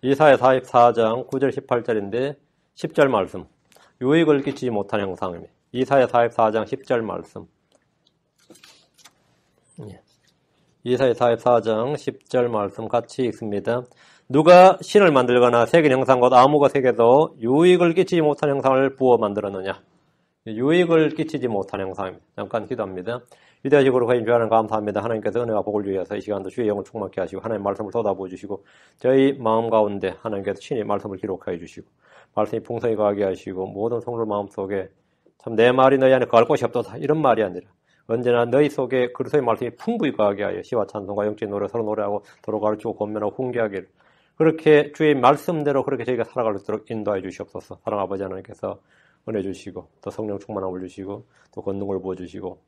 이사야 44장 9절 18절인데 10절 말씀. 유익을 끼치지 못한 형상입니다. 이사야 44장 10절 말씀. 이사야 44장 10절 말씀 같이 읽습니다. 누가 신을 만들거나 새긴 형상 곧 아무가 새겨도 유익을 끼치지 못한 형상을 부어 만들었느냐. 유익을 끼치지 못한 형상입니다. 잠깐 기도합니다. 위대하시고 거룩하신 주 하나님 감사합니다. 하나님께서 은혜와 복을 주셔서 이 시간도 주의 영을 충만케 하시고 하나님의 말씀을 쏟아부어 주시고 저희 마음 가운데 하나님께서 친히 말씀을 기록하여 주시고 말씀이 풍성히 거하게 하시고 모든 성도들 마음속에 참 내 말이 너희 안에 거할 곳이 없도다 이런 말이 아니라 언제나 너희 속에 그리스도의 말씀이 풍부히 거하게 하여 시와 찬송과 영적인 노래 서로 노래하고 서로 가르치고 권면하고 훈계하기를 그렇게 주의 말씀대로 그렇게 저희가 살아갈 수 있도록 인도해 주시옵소서. 사랑 아버지 하나님께서 은혜 주시고 또 성령 충만함을 주시고 또 권능을 부어주시고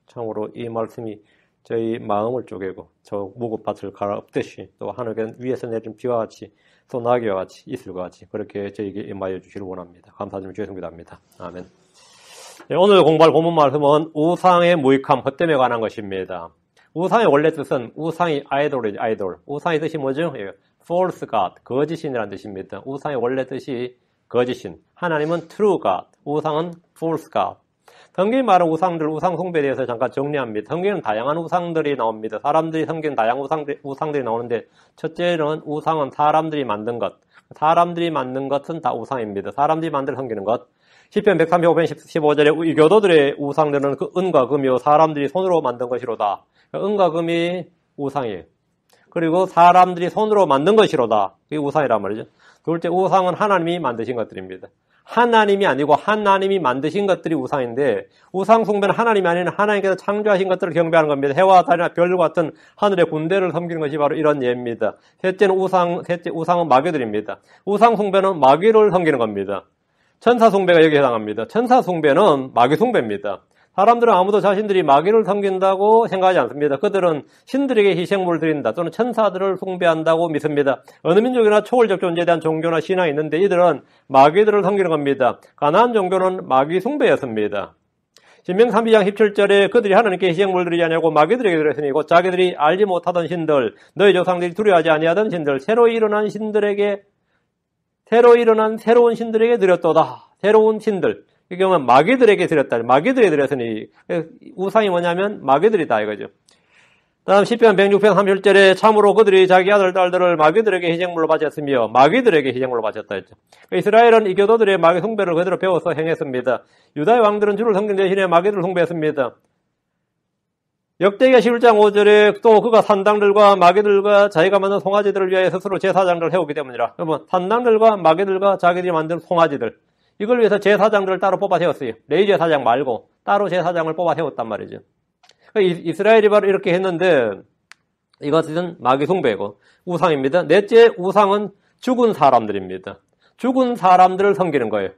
참으로 이 말씀이 저희 마음을 쪼개고 저 무급밭을 갈아엎듯이 또 하늘 위에서 내린 비와 같이 또 나귀와 같이 이슬과 같이 그렇게 저에게 임하여 주시길 원합니다. 감사드리며 주의 성기도합니다. 아멘. 네, 오늘 공부할 본문 말씀은 우상의 무익함, 헛됨에 관한 것입니다. 우상의 원래 뜻은 우상이 아이돌이죠. 아이돌. 우상의 뜻이 뭐죠? false god, 거짓신이라는 뜻입니다. 우상의 원래 뜻이 거짓신. 하나님은 true god, 우상은 false god. 성경이 말하는 우상들, 우상 숭배에 대해서 잠깐 정리합니다. 성경에는 다양한 우상들이 나옵니다. 사람들이 섬기는 다양한 우상들이 나오는데 첫째는 우상은 사람들이 만든 것. 사람들이 만든 것은 다 우상입니다. 사람들이 만들어 섬기는 것. 시편 135편 15절에 이 교도들의 우상들은 그 은과 금이요 사람들이 손으로 만든 것이로다. 은과 금이 우상이에요. 그리고 사람들이 손으로 만든 것이로다. 그게 우상이란 말이죠. 둘째, 우상은 하나님이 만드신 것들입니다. 하나님이 아니고 하나님이 만드신 것들이 우상인데 우상 숭배는 하나님이 아닌 하나님께서 창조하신 것들을 경배하는 겁니다. 해와 달이나 별과 같은 하늘의 군대를 섬기는 것이 바로 이런 예입니다. 셋째는 우상은 마귀들입니다. 우상 숭배는 마귀를 섬기는 겁니다. 천사 숭배가 여기에 해당합니다. 천사 숭배는 마귀 숭배입니다. 사람들은 아무도 자신들이 마귀를 섬긴다고 생각하지 않습니다. 그들은 신들에게 희생물을 드린다 또는 천사들을 숭배한다고 믿습니다. 어느 민족이나 초월적 존재에 대한 종교나 신앙이 있는데 이들은 마귀들을 섬기는 겁니다. 가나안 종교는 마귀 숭배였습니다. 신명 32장 17절에 그들이 하나님께 희생물을 드리지 아니하고 마귀들에게 드렸으니 곧 자기들이 알지 못하던 신들, 너희 조상들이 두려워하지 아니하던 신들, 새로 일어난 새로운 신들에게 드렸도다. 새로운 신들. 이 경우는 마귀들에게 드렸다. 마귀들에게 드렸으니 우상이 뭐냐면 마귀들이다 이거죠. 다음 시편 106편 30절에 참으로 그들이 자기 아들 딸들을 마귀들에게 희생물로 바쳤으며 마귀들에게 희생물로 바쳤다 했죠. 이스라엘은 이 교도들의 마귀 숭배를 그대로 배워서 행했습니다. 유다의 왕들은 주를 섬긴 대신에 마귀들을 숭배했습니다. 역대기가 11장 5절에 또 그가 산당들과 마귀들과 자기가 만든 송아지들을 위하여 스스로 제사장들을 해오기 때문이라. 여러분 산당들과 마귀들과 자기들이 만든 송아지들 이걸 위해서 제사장들을 따로 뽑아 세웠어요. 레위 제사장 말고 따로 제사장을 뽑아 세웠단 말이죠. 이스라엘이 바로 이렇게 했는데 이것은 마귀 숭배고 우상입니다. 넷째 우상은 죽은 사람들입니다. 죽은 사람들을 섬기는 거예요.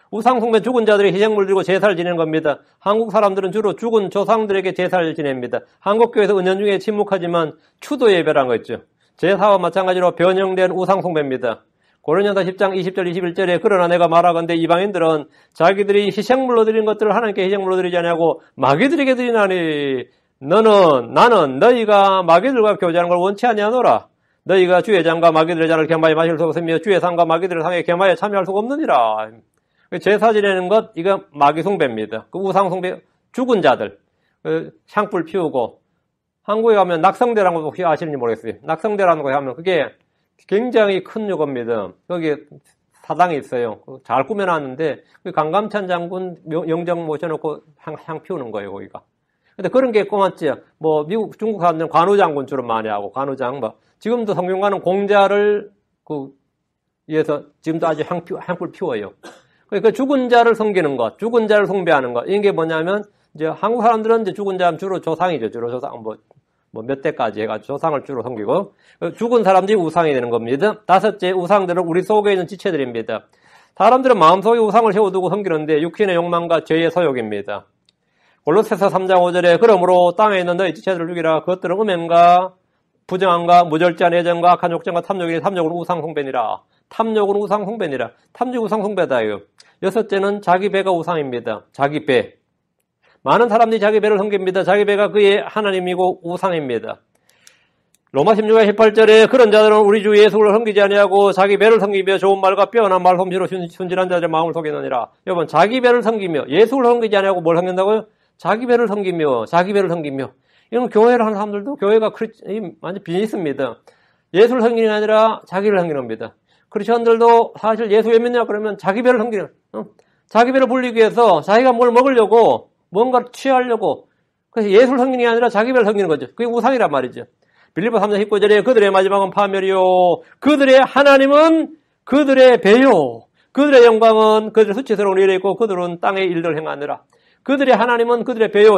우상 숭배 죽은 자들이 희생물 드리고 제사를 지내는 겁니다. 한국 사람들은 주로 죽은 조상들에게 제사를 지냅니다. 한국 교회에서 은연중에 침묵하지만 추도 예배라는 거 있죠. 제사와 마찬가지로 변형된 우상 숭배입니다. 고린도전서 10장 20절 21절에 그러나 내가 말하건대 이방인들은 자기들이 희생물로 드린 것들을 하나님께 희생물로 드리지 아니하고 마귀들에게 드리나니 나는 너희가 마귀들과 교제하는 걸 원치 아니하노라. 너희가 주의 잔과 마귀들의 잔을 겸하여 마실 수 없으며 주의 상과 마귀들의 상에 겸하여 참여할 수가 없느니라. 제사 지내는 것 이거 마귀 숭배입니다. 그 우상 숭배 죽은 자들 향불 피우고 한국에 가면 낙성대라는 거 혹시 아시는지 모르겠어요. 낙성대라는 거 하면 그게 굉장히 큰 요겁니다. 거기에 사당이 있어요. 잘 꾸며놨는데 강감찬 장군 영정 모셔놓고 향 피우는 거예요, 거기가. 근데 그런 게 고맙지. 뭐 미국, 중국 사람들은 관우장군처럼 많이 하고 관우장 뭐 지금도 성균관은 공자를 위해서 지금도 아주 향불 피워요. 그 죽은 자를 섬기는 것, 죽은 자를 숭배하는 것 이게 뭐냐면 이제 한국 사람들은 이제 죽은 자는 주로 조상이죠. 주로 조상 뭐 몇 대까지 해가지고 조상을 주로 섬기고 죽은 사람들이 우상이 되는 겁니다. 다섯째 우상들은 우리 속에 있는 지체들입니다. 사람들은 마음속에 우상을 세워두고 섬기는데 육신의 욕망과 죄의 소욕입니다. 골로새서 3장 5절에 그러므로 땅에 있는 너희 지체들을 죽이라. 그것들은 음행과 부정함과 무절제한 애정과 악한 욕정과 탐욕은 우상 숭배니라. 탐욕은 우상 숭배니라. 탐욕 우상 숭배다요. 여섯째는 자기 배가 우상입니다. 자기 배. 많은 사람들이 자기 배를 섬깁니다. 자기 배가 그의 하나님이고 우상입니다. 로마 16장 18절에 그런 자들은 우리 주 예수를 섬기지 아니하고 자기 배를 섬기며 좋은 말과 빼어난 말솜씨로 순진한 자들의 마음을 속이느니라. 여러분, 자기 배를 섬기며 예수를 섬기지 아니하고 뭘 섬긴다고요? 자기 배를 섬기며 이런 교회를 하는 사람들도 교회가 완전 비즈니스입니다. 예수를 섬기는 게 아니라 자기를 섬기는 겁니다. 크리스천들도 사실 예수 왜 믿냐 그러면 자기 배를 섬기는, 자기 배를 불리기 위해서 자기가 뭘 먹으려고 뭔가를 취하려고, 그래서 예수를 섬기는 게 아니라 자기 배를 섬기는 거죠. 그게 우상이란 말이죠. 빌립보 3장 19절에 그들의 마지막은 파멸이요, 그들의 하나님은 그들의 배요, 그들의 영광은 그들의 수치스러운 일에 있고 그들은 땅의 일들을 행하느라. 그들의 하나님은 그들의 배요.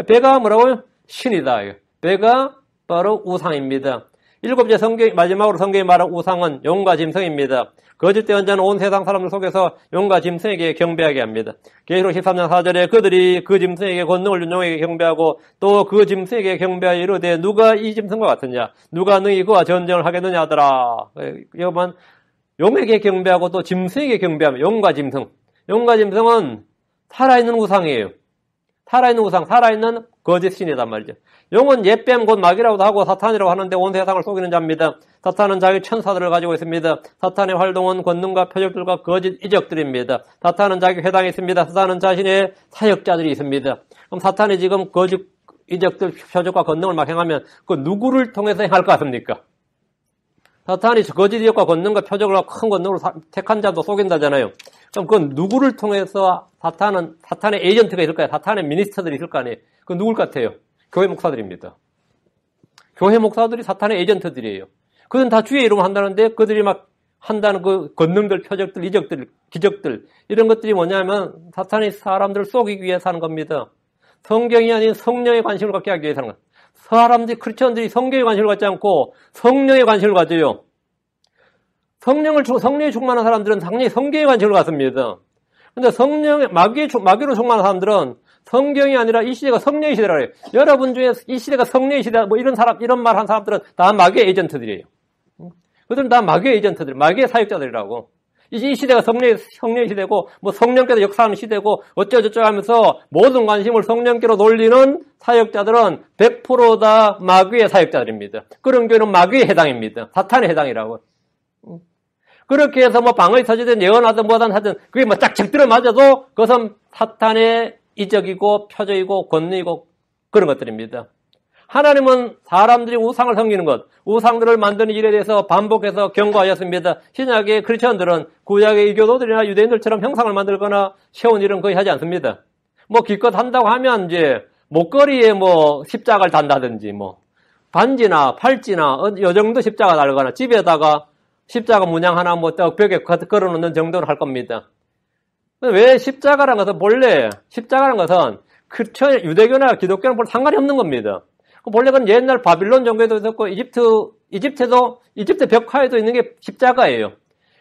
배가 뭐라고요? 신이다. 배가 바로 우상입니다. 일곱째 마지막으로 성경이 말한 우상은 용과 짐승입니다. 거짓된 자는 온 세상 사람들 속에서 용과 짐승에게 경배하게 합니다. 계시록 13장 4절에 그들이 그 짐승에게 권능을 준 용에게 경배하고 또 그 짐승에게 경배하여 이르되 누가 이 짐승과 같으냐, 누가 능히 그와 전쟁을 하겠느냐 하더라. 여러분, 용에게 경배하고 또 짐승에게 경배하면 용과 짐승은 살아있는 우상이에요. 살아있는 우상, 살아있는 거짓 신이란 말이죠. 용은 옛뱀 곧 마귀라고도 하고 사탄이라고 하는데 온 세상을 속이는 자입니다. 사탄은 자기 천사들을 가지고 있습니다. 사탄의 활동은 권능과 표적들과 거짓 이적들입니다. 사탄은 자기 회당이 있습니다. 사탄은 자신의 사역자들이 있습니다. 그럼 사탄이 지금 거짓 이적들, 표적과 권능을 막 행하면 그 누구를 통해서 행할 것 같습니까? 사탄이 거짓 이적과 권능과 표적을 큰 권능으로 택한 자도 속인다잖아요. 그럼 그 누구를 통해서 사탄의 에이전트가 있을까요? 사탄의 미니스터들이 있을 거 아니에요? 그 누굴 것 같아요? 교회 목사들입니다. 교회 목사들이 사탄의 에이전트들이에요. 그들은 다 주의 이름을 한다는데 그들이 막 한다는 그 권능들, 표적들, 이적들, 기적들 이런 것들이 뭐냐면 사탄이 사람들을 속이기 위해서 하는 겁니다. 성경이 아닌 성령의 관심을 갖게 하기 위해서 하는 거예요. 사람들이, 크리스천들이 성경에 관심을 갖지 않고 성령에 관심을 가져요. 성령에 충만한 사람들은 당연히 성경에 관심을 갖습니다. 근데 마귀로 충만한 사람들은 성경이 아니라 이 시대가 성령의 시대라고 해요. 여러분 중에 이 시대가 성령의 시대다, 이런 말 한 사람들은 다 마귀의 에이전트들이에요. 그들은 다 마귀의 에이전트들, 마귀의 사역자들이라고. 이 시대가 성령의 시대고, 성령께서 역사하는 시대고, 어쩌고저쩌고 하면서 모든 관심을 성령께로 돌리는 사역자들은 100% 다 마귀의 사역자들입니다. 그런 교회는 마귀에 해당입니다. 사탄에 해당이라고. 그렇게 해서 방언이 터지든 예언하든 뭐든 하든 그게 짝짝 들어맞아도 그것은 사탄의 이적이고 표적이고 권능이고 그런 것들입니다. 하나님은 사람들이 우상을 섬기는 것, 우상들을 만드는 일에 대해서 반복해서 경고하셨습니다. 신약의 크리스천들은 구약의 이교도들이나 유대인들처럼 형상을 만들거나 세운 일은 거의 하지 않습니다. 기껏 한다고 하면 이제 목걸이에 십자가를 단다든지 반지나 팔찌나 요 정도 십자가 달거나 집에다가 십자가 문양 하나 벽에 걸어놓는 정도는 할 겁니다. 왜 십자가라는 것은 본래 십자가라는 것은 유대교나 기독교는 별 상관이 없는 겁니다. 본래 그건 옛날 바빌론 종교에도 있었고 이집트 벽화에도 있는 게 십자가예요.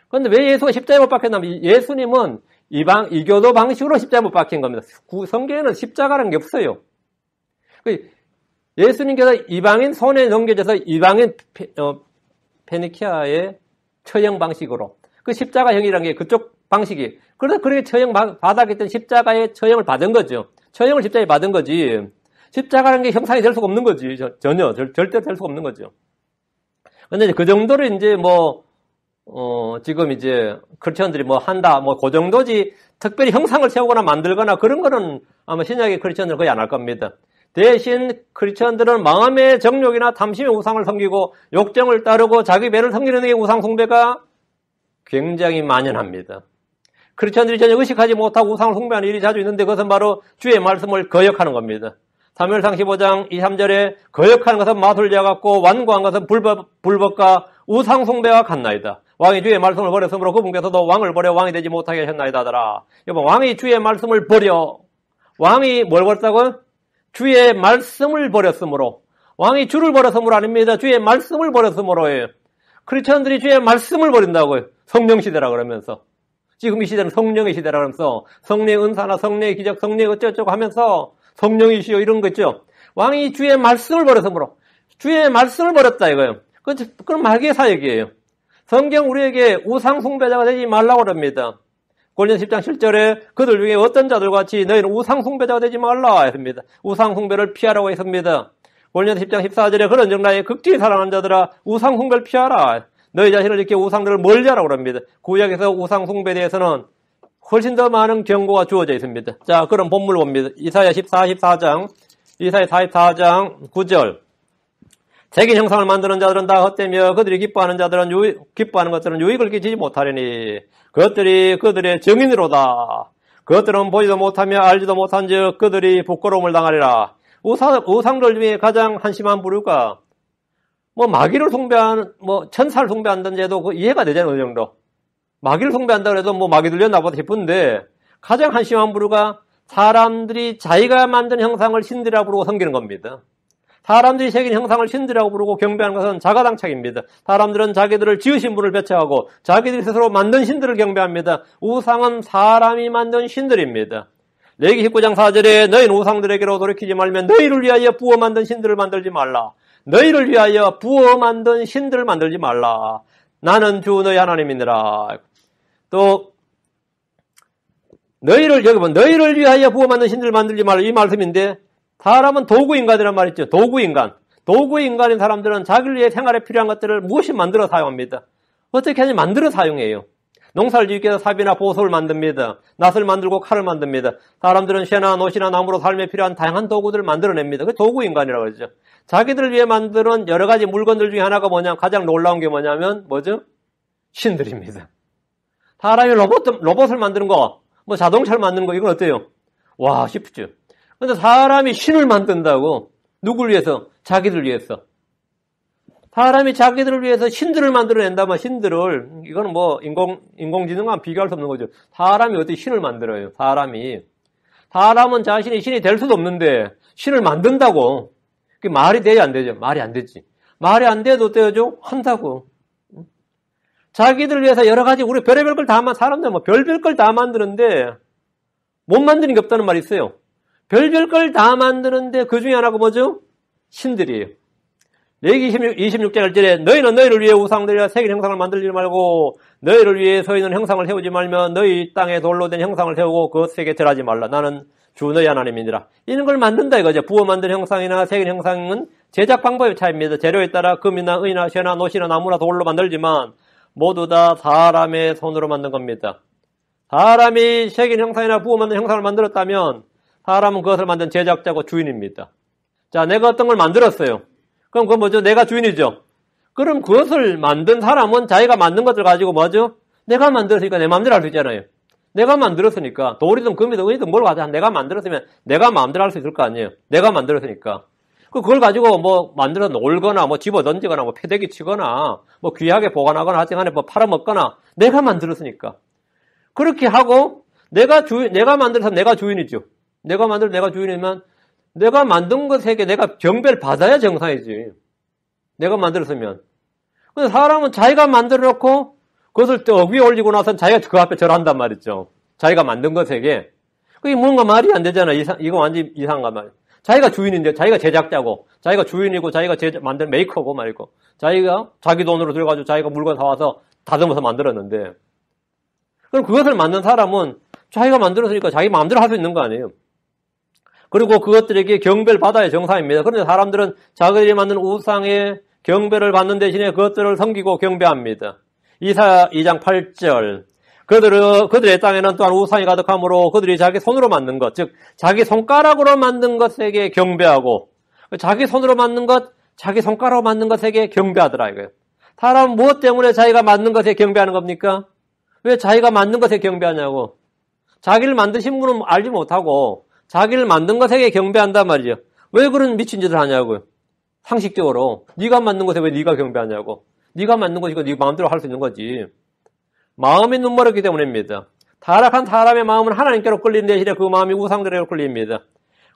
그런데 왜 예수가 십자가에 못 박혔냐면 예수님은 이교도 방식으로 십자가에 못 박힌 겁니다. 성경에는 십자가라는 게 없어요. 예수님께서 이방인 손에 넘겨져서 이방인 페니키아의 처형 방식으로 그 십자가형이라는 게 그쪽 방식이. 그래서 그렇게 처형 받았기 십자가의 처형을 받은 거죠. 처형을 십자가에 받은 거지. 십자가라는 게 형상이 될 수가 없는 거지. 전혀 절대로 될 수가 없는 거죠. 근데 그 정도로 이제 지금 이제 크리스천들이 한다 그 정도지 특별히 형상을 세우거나 만들거나 그런 거는 아마 신약의 크리스천들은 거의 안 할 겁니다. 대신 크리스천들은 마음의 정욕이나 탐심의 우상을 섬기고 욕정을 따르고 자기 배를 섬기는 게 우상 숭배가 굉장히 만연합니다. 크리스천들이 전혀 의식하지 못하고 우상을 숭배하는 일이 자주 있는데 그것은 바로 주의 말씀을 거역하는 겁니다. 사무엘상 15장 2, 3절에 거역하는 것은 마술자 같고 완고한 것은 불법과 우상 숭배와 같나이다. 왕이 주의 말씀을 버렸으므로 그분께서도 왕을 버려 왕이 되지 못하게 하셨나이다 하더라. 여러분, 왕이 주의 말씀을 버려. 왕이 뭘 버렸다고요? 주의 말씀을 버렸으므로. 왕이 주를 버렸으므로 아닙니다. 주의 말씀을 버렸으므로예요. 크리스천들이 주의 말씀을 버린다고요. 성령 시대라 그러면서. 지금 이 시대는 성령의 시대라 그러면서 성령의 은사나 성령의 기적, 성령의 어쩌고저쩌고 하면서 성령이시여 이런 거 있죠. 왕이 주의 말씀을 버렸으므로. 주의 말씀을 버렸다 이거예요. 그건 마귀의 사역이에요. 성경 우리에게 우상 숭배자가 되지 말라고 합니다. 고린도서 10장 7절에 그들 중에 어떤 자들 같이 너희는 우상 숭배자가 되지 말라 했습니다. 우상 숭배를 피하라고 했습니다. 고린도서 10장 14절에 그런 정라에 극진히 사랑하는 자들아 우상 숭배를 피하라. 너희 자신을 이렇게 우상들을 멀리하라고 합니다. 구약에서 우상 숭배에 대해서는 훨씬 더 많은 경고가 주어져 있습니다. 자, 그럼 본문 봅니다. 이사야 14장 9절. 새긴 형상을 만드는 자들은 다 헛되며 그들이 기뻐하는 것들은 유익을 끼치지 못하려니 그것들이 그들의 정인으로다. 그것들은 보지도 못하며 알지도 못한즉 그들이 부끄러움을 당하리라. 우상들 중에 가장 한심한 부류가 마귀를 숭배하는 천사를 숭배한다는 해도 이해가 되잖아요. 어느 정도. 마귀를 숭배한다 그래도 마귀 들렸나 보다 싶은데 가장 한심한 부류가 사람들이 자기가 만든 형상을 신들이라고 부르고 섬기는 겁니다. 사람들이 새긴 형상을 신들이라고 부르고 경배하는 것은 자가당착입니다. 사람들은 자기들을 지으신 분을 배척하고 자기들이 스스로 만든 신들을 경배합니다. 우상은 사람이 만든 신들입니다. 레위기 19장 4절에 너희는 우상들에게로 돌이키지 말면 너희를 위하여 부어 만든 신들을 만들지 말라. 너희를 위하여 부어 만든 신들을 만들지 말라. 나는 주 너희 하나님이니라. 또 너희를 위하여 부어 만든 신들을 만들지 말라. 이 말씀인데 사람은 도구인간이란 말이죠. 도구인간인 사람들은 자기를 위해 생활에 필요한 것들을 무엇이 만들어 사용합니다. 어떻게 하냐 만들어 사용해요. 농사를 짓기 위해서 삽이나 보소를 만듭니다. 낫을 만들고 칼을 만듭니다. 사람들은 쇠나 노시나 나무로 삶에 필요한 다양한 도구들을 만들어냅니다. 그게 도구인간이라고 그러죠. 자기들을 위해 만드는 여러 가지 물건들 중에 하나가 가장 놀라운 게 뭐냐면 뭐죠? 신들입니다. 사람이 로봇을 만드는 거, 자동차를 만드는 거 이건 어때요? 와 쉽죠. 근데 사람이 신을 만든다고 누굴 위해서? 자기들 위해서. 사람이 자기들을 위해서 신들을 만들어낸다면 신들을 이거는 인공지능과 비교할 수 없는 거죠. 사람이 어떻게 신을 만들어요? 사람은 자신이 신이 될 수도 없는데 신을 만든다고 그게 말이 돼야 안 되죠. 말이 안 되지. 말이 안 돼도 어때요? 한다고. 자기들 위해서 여러 가지 우리 별의별 걸 다 사람들 별별 걸 다 만드는데 못 만드는 게 없다는 말이 있어요. 별별 걸 다 만드는데 그 중에 하나가 뭐죠? 신들이에요. 레위기 26장 1절에 너희는 너희를 위해 우상들이라 새긴 형상을 만들지 말고 너희를 위해 서 있는 형상을 세우지 말며 너희 땅에 돌로 된 형상을 세우고 그것에게 절하지 말라. 나는 주 너희 하나님이니라. 이런 걸 만든다 이거죠. 부어 만든 형상이나 새긴 형상은 제작 방법의 차이입니다. 재료에 따라 금이나 은이나 쇠나 노시나 나무나 돌로 만들지만 모두 다 사람의 손으로 만든 겁니다. 사람이 새긴 형상이나 부어 만든 형상을 만들었다면 사람은 그것을 만든 제작자고 주인입니다. 자, 내가 어떤 걸 만들었어요. 그럼 그건 뭐죠? 내가 주인이죠. 그럼 그것을 만든 사람은 자기가 만든 것들 가지고 뭐죠? 내가 만들었으니까 내 마음대로 할 수 있잖아요. 내가 만들었으니까 돌이든 금이든 은이든 뭘 가지고 내가 만들었으면 내가 마음대로 할 수 있을 거 아니에요. 내가 만들었으니까. 그걸 가지고 만들어 놀거나 집어 던지거나 패대기 치거나 귀하게 보관하거나 하여튼간에 팔아먹거나 내가 만들었으니까. 그렇게 하고 내가 만들어서 내가 주인이죠. 내가 주인이면 내가 만든 것에게 내가 경배를 받아야 정상이지. 내가 만들었으면. 근데 사람은 자기가 만들어 놓고 그것을 또 위에 올리고 나서 자기가 그 앞에 절한단 말이죠. 자기가 만든 것에게. 그게 뭔가 말이 안 되잖아. 이거 완전 이상한 말이야. 자기가 주인인데, 자기가 제작자고, 자기가 주인이고, 자기가 만든 메이커고 말이고, 자기가 자기 돈으로 들어가지고 자기가 물건 사와서 다듬어서 만들었는데, 그럼 그것을 만든 사람은 자기가 만들었으니까 자기 마음대로 할 수 있는 거 아니에요. 그리고 그것들에게 경배를 받아야 정상입니다. 그런데 사람들은 자기들이 만든 우상에 경배를 받는 대신에 그것들을 섬기고 경배합니다. 이사야 2장 8절. 그들의 땅에는 또한 우상이 가득하므로 그들이 자기 손으로 만든 것, 즉 자기 손가락으로 만든 것에게 경배하고 자기 손으로 만든 것, 자기 손가락으로 만든 것에게 경배하더라 이거예요. 사람은 무엇 때문에 자기가 만든 것에 경배하는 겁니까? 왜 자기가 만든 것에 경배하냐고. 자기를 만드신 분은 알지 못하고 자기를 만든 것에게 경배한단 말이죠. 왜 그런 미친 짓을 하냐고요. 상식적으로. 네가 만든 것에 왜 네가 경배하냐고. 네가 만든 것이고 네 마음대로 할 수 있는 거지. 마음이 눈멀었기 때문입니다. 타락한 사람의 마음은 하나님께로 끌리는 대신에 그 마음이 우상들에게로 끌립니다.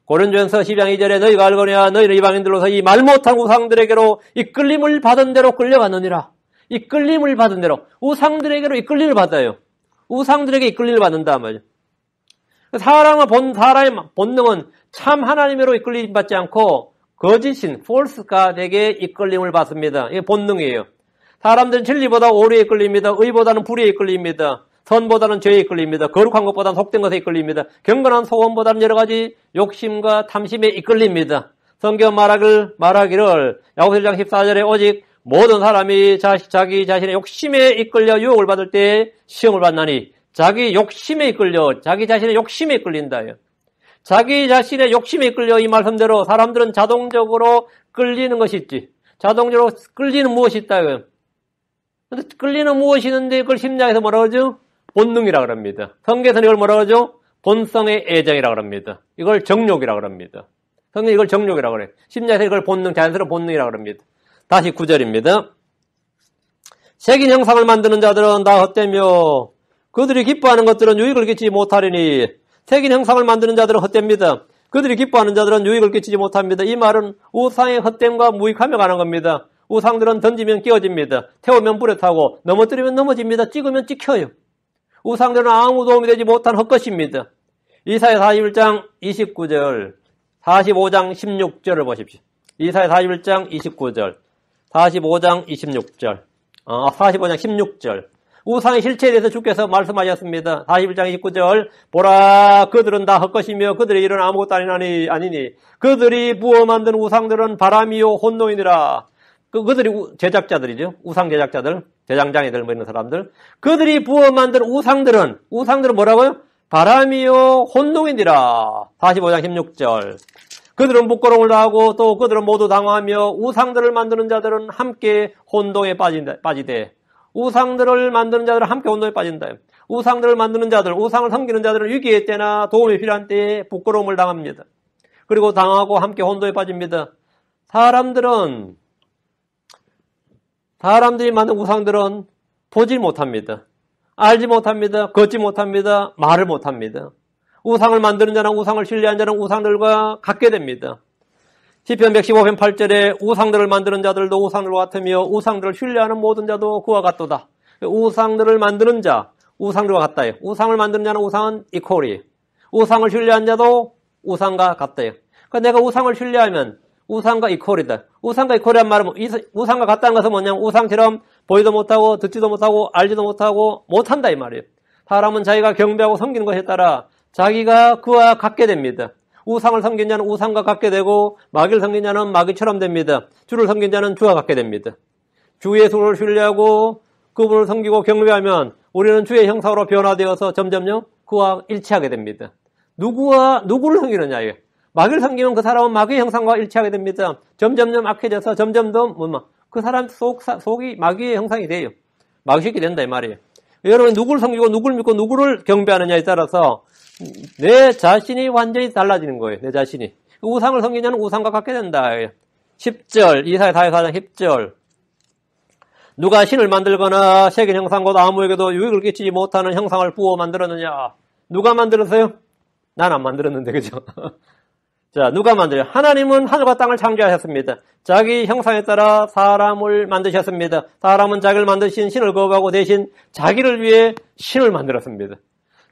고린도전서 12장 2절에 너희가 알거니와 너희는 이방인들로서 이 말 못한 우상들에게로 이끌림을 받은 대로 끌려가느니라. 이끌림을 받은 대로. 우상들에게로 이끌림을 받아요. 우상들에게 이끌림을 받는다 말이에요. 사람의 본능은 참 하나님으로 이끌림 받지 않고 거짓인 false god에게 이끌림을 받습니다. 이게 본능이에요. 사람들은 진리보다 오류에 이끌립니다. 의보다는 불의에 이끌립니다. 선보다는 죄에 이끌립니다. 거룩한 것보다는 속된 것에 이끌립니다. 경건한 소원보다는 여러 가지 욕심과 탐심에 이끌립니다. 성경 말하기를 야고보서 1장 14절에 오직 모든 사람이 자기 자신의 욕심에 이끌려 유혹을 받을 때 시험을 받나니 자기 욕심에 이끌려 자기 자신의 욕심에 이끌린다. 자기 자신의 욕심에 이끌려 이 말씀대로 사람들은 자동적으로 끌리는 것이 있지. 자동적으로 끌리는 무엇이 있다. 근데 끌리는 무엇이 있는데 그걸 심리학에서 뭐라고 하죠? 본능이라고 합니다. 성경에서는 이걸 뭐라고 하죠? 본성의 애정이라고 합니다. 이걸 정욕이라고 합니다. 성경이 이걸 정욕이라고 그래요. 심리학에서 이걸 본능, 자연스러운 본능이라고 합니다. 다시 9절입니다. 새긴 형상을 만드는 자들은 다 헛되며 그들이 기뻐하는 것들은 유익을 끼치지 못하리니 새긴 형상을 만드는 자들은 헛됩니다. 그들이 기뻐하는 자들은 유익을 끼치지 못합니다. 이 말은 우상의 헛됨과 무익함에 관한 겁니다. 우상들은 던지면 끼어집니다. 태우면 불에 타고 넘어뜨리면 넘어집니다. 찍으면 찍혀요. 우상들은 아무 도움이 되지 못한 헛것입니다. 이사야 41장 29절 45장 16절을 보십시오. 이사야 41장 29절 45장 26절 45장 16절 우상의 실체에 대해서 주께서 말씀하셨습니다. 41장 29절 보라 그들은 다 헛것이며 그들의 일은 아무것도 아니니 그들이 부어 만든 우상들은 바람이요 혼노이니라. 그들이 제작자들이죠. 우상 제작자들, 대장장이들 뭐 이런 사람들. 그들이 부어 만든 우상들은 뭐라고요? 바람이요 혼노이니라. 45장 16절 그들은 부끄러움을 당하고 또 그들은 모두 당하며 우상들을 만드는 자들은 함께 혼동에 빠지되 우상들을 만드는 자들은 함께 혼동에 빠진다. 우상들을 만드는 자들, 우상을 섬기는 자들은 위기의 때나 도움이 필요한 때에 부끄러움을 당합니다. 그리고 당하고 함께 혼동에 빠집니다. 사람들이 만든 우상들은 보지 못합니다. 알지 못합니다. 걷지 못합니다. 말을 못합니다. 우상을 만드는 자나 우상을 신뢰한 자는 우상들과 같게 됩니다. 시편 115편 8절에 우상들을 만드는 자들도 우상들과 같으며 우상들을 신뢰하는 모든 자도 그와 같도다. 우상들을 만드는 자, 우상들과 같다요. 우상을 만드는 자는 우상은 이퀄이에요. 우상을 신뢰한 자도 우상과 같다요. 그러니까 내가 우상을 신뢰하면 우상과 이퀄이다. 우상과 이퀄이란 말은 우상과 같다는 것은 뭐냐면 우상처럼 보지도 못하고 듣지도 못하고 알지도 못하고 못한다 이 말이에요. 사람은 자기가 경배하고 섬기는 것에 따라 자기가 그와 같게 됩니다. 우상을 섬긴 자는 우상과 같게 되고 마귀를 섬긴 자는 마귀처럼 됩니다. 주를 섬긴 자는 주와 같게 됩니다. 주 예수를 신뢰하고 그분을 섬기고 경배하면 우리는 주의 형상으로 변화되어서 점점요 그와 일치하게 됩니다. 누구를 섬기느냐예요. 마귀를 섬기면 그 사람은 마귀의 형상과 일치하게 됩니다. 점점점 악해져서 점점점 그 사람 속이 마귀의 형상이 돼요. 마귀식이 된다 이 말이에요. 여러분 누구를 섬기고 누구를 믿고 누구를 경배하느냐에 따라서 내 자신이 완전히 달라지는 거예요. 내 자신이. 우상을 섬기는 자는 우상과 같게 된다. 10절 이사야 44장 10절 누가 신을 만들거나 새긴 형상 곧 아무에게도 유익을 끼치지 못하는 형상을 부어 만들었느냐. 누가 만들었어요? 난 안 만들었는데 그죠? 자, 누가 만들어요? 하나님은 하늘과 땅을 창조하셨습니다. 자기 형상에 따라 사람을 만드셨습니다. 사람은 자기를 만드신 신을 거부하고 대신 자기를 위해 신을 만들었습니다.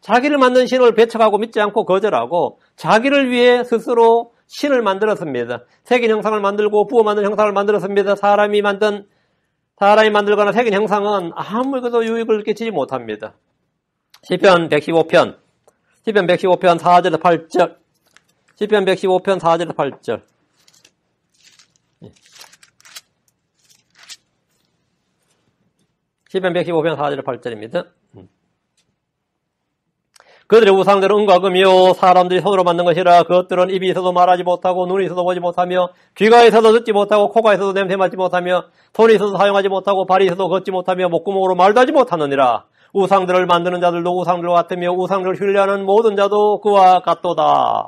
자기를 만든 신을 배척하고 믿지 않고 거절하고 자기를 위해 스스로 신을 만들었습니다. 새긴 형상을 만들고 부어 만든 형상을 만들었습니다. 사람이 만들거나 새긴 형상은 아무에게도 유익을 끼치지 못합니다. 시편 115편 4절에서 8절 시편 115편 4절에서 8절 시편 115편 4절에서 8절입니다. 그들의 우상들은 은과 금이요 사람들이 손으로 만든 것이라 그것들은 입이 있어도 말하지 못하고 눈이 있어도 보지 못하며 귀가 있어도 듣지 못하고 코가 있어도 냄새 맡지 못하며 손이 있어도 사용하지 못하고 발이 있어도 걷지 못하며 목구멍으로 말도 하지 못하느니라. 우상들을 만드는 자들도 우상들과 같으며 우상들을 신뢰하는 모든 자도 그와 같도다.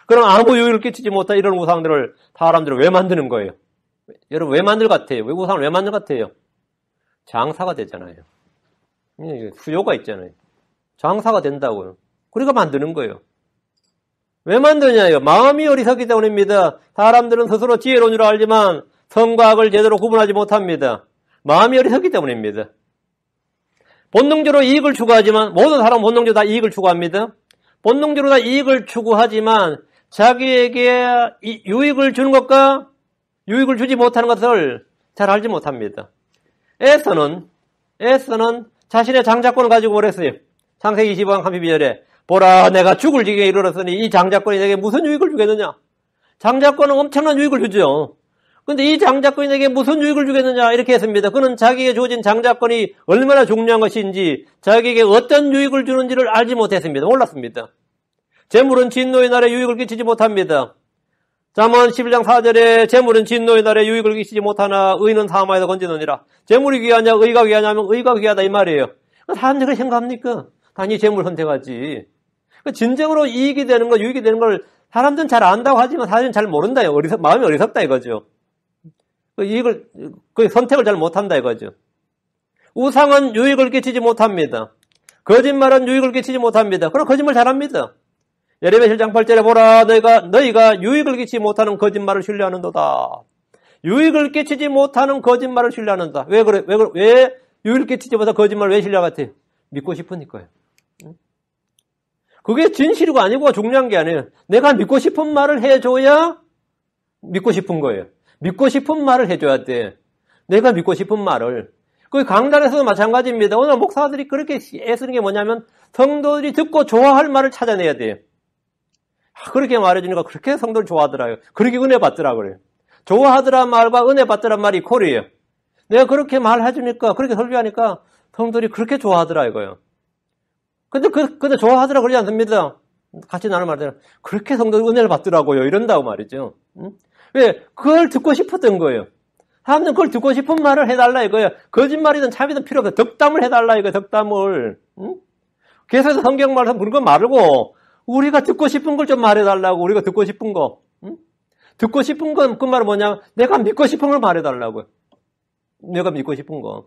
그럼 아무 유익을 끼치지 못한 이런 우상들을 사람들은 왜 만드는 거예요? 여러분 왜 만들 것 같아요? 왜 우상을 왜 만들 것 같아요? 장사가 되잖아요. 수요가 있잖아요. 장사가 된다고요. 그러니까 만드는 거예요. 왜 만드냐요? 마음이 어리석기 때문입니다. 사람들은 스스로 지혜로운 줄 알지만 선과 악을 제대로 구분하지 못합니다. 마음이 어리석기 때문입니다. 본능적으로 이익을 추구하지만 모든 사람은 본능적으로 다 이익을 추구합니다. 본능적으로 다 이익을 추구하지만 자기에게 유익을 주는 것과 유익을 주지 못하는 것을 잘 알지 못합니다. 에서는 자신의 장자권을 가지고 그랬어요. 창세기 25장 32절에 보라 내가 죽을 지경에 이르렀으니 이 장자권이 내게 무슨 유익을 주겠느냐. 장자권은 엄청난 유익을 주죠. 근데 이 장자권에게 무슨 유익을 주겠느냐 이렇게 했습니다. 그는 자기에게 주어진 장자권이 얼마나 중요한 것인지 자기에게 어떤 유익을 주는지를 알지 못했습니다. 몰랐습니다. 재물은 진노의 날에 유익을 끼치지 못합니다. 잠언 11장 4절에 재물은 진노의 날에 유익을 끼치지 못하나 의는 사망에서 건지느니라. 재물이 귀하냐 의가 귀하냐면 의가 귀하다 이 말이에요. 사람들이 그렇게 생각합니까? 당연히 재물 선택하지. 진정으로 이익이 되는 거 유익이 되는 걸 사람들은 잘 안다고 하지만 사실은 잘 모른다. 마음이 어리석다 이거죠. 그 선택을 잘 못한다 이거죠. 우상은 유익을 끼치지 못합니다. 거짓말은 유익을 끼치지 못합니다. 그럼 거짓말 잘합니다. 예레미야 7장 8절에 보라 너희가 유익을 끼치지 못하는 거짓말을 신뢰하는도다. 유익을 끼치지 못하는 거짓말을 신뢰하는다. 왜 유익을 끼치지 못한 거짓말을 왜 신뢰하겠어요? 믿고 싶으니까요. 그게 진실이고 아니고가 중요한 게 아니에요. 내가 믿고 싶은 말을 해줘야 믿고 싶은 거예요. 믿고 싶은 말을 해줘야 돼. 내가 믿고 싶은 말을. 그 강단에서도 마찬가지입니다. 오늘 목사들이 그렇게 애쓰는 게 뭐냐면 성도들이 듣고 좋아할 말을 찾아내야 돼요. 그렇게 말해주니까 그렇게 성도를 좋아하더라고요. 그렇게 은혜 받더라 그래요. 좋아하더라 말과 은혜 받더라 말이 콜이에요. 내가 그렇게 말해주니까 그렇게 설교하니까 성도들이 그렇게 좋아하더라 이거예요. 근데 좋아하더라 그러지 않습니다. 같이 나눌 말대로 그렇게 성도들이 은혜를 받더라고요. 이런다고 말이죠. 왜? 그걸 듣고 싶었던 거예요. 사람들은 그걸 듣고 싶은 말을 해달라 이거예요. 거짓말이든 참이든 필요 없어요. 덕담을 해달라 이거예요. 덕담을. 계속해서 성경 말씀 그런 거 말고 우리가 듣고 싶은 걸 좀 말해달라고. 우리가 듣고 싶은 거. 듣고 싶은 건 그 말은 뭐냐? 내가 믿고 싶은 걸 말해달라고요. 내가 믿고 싶은 거.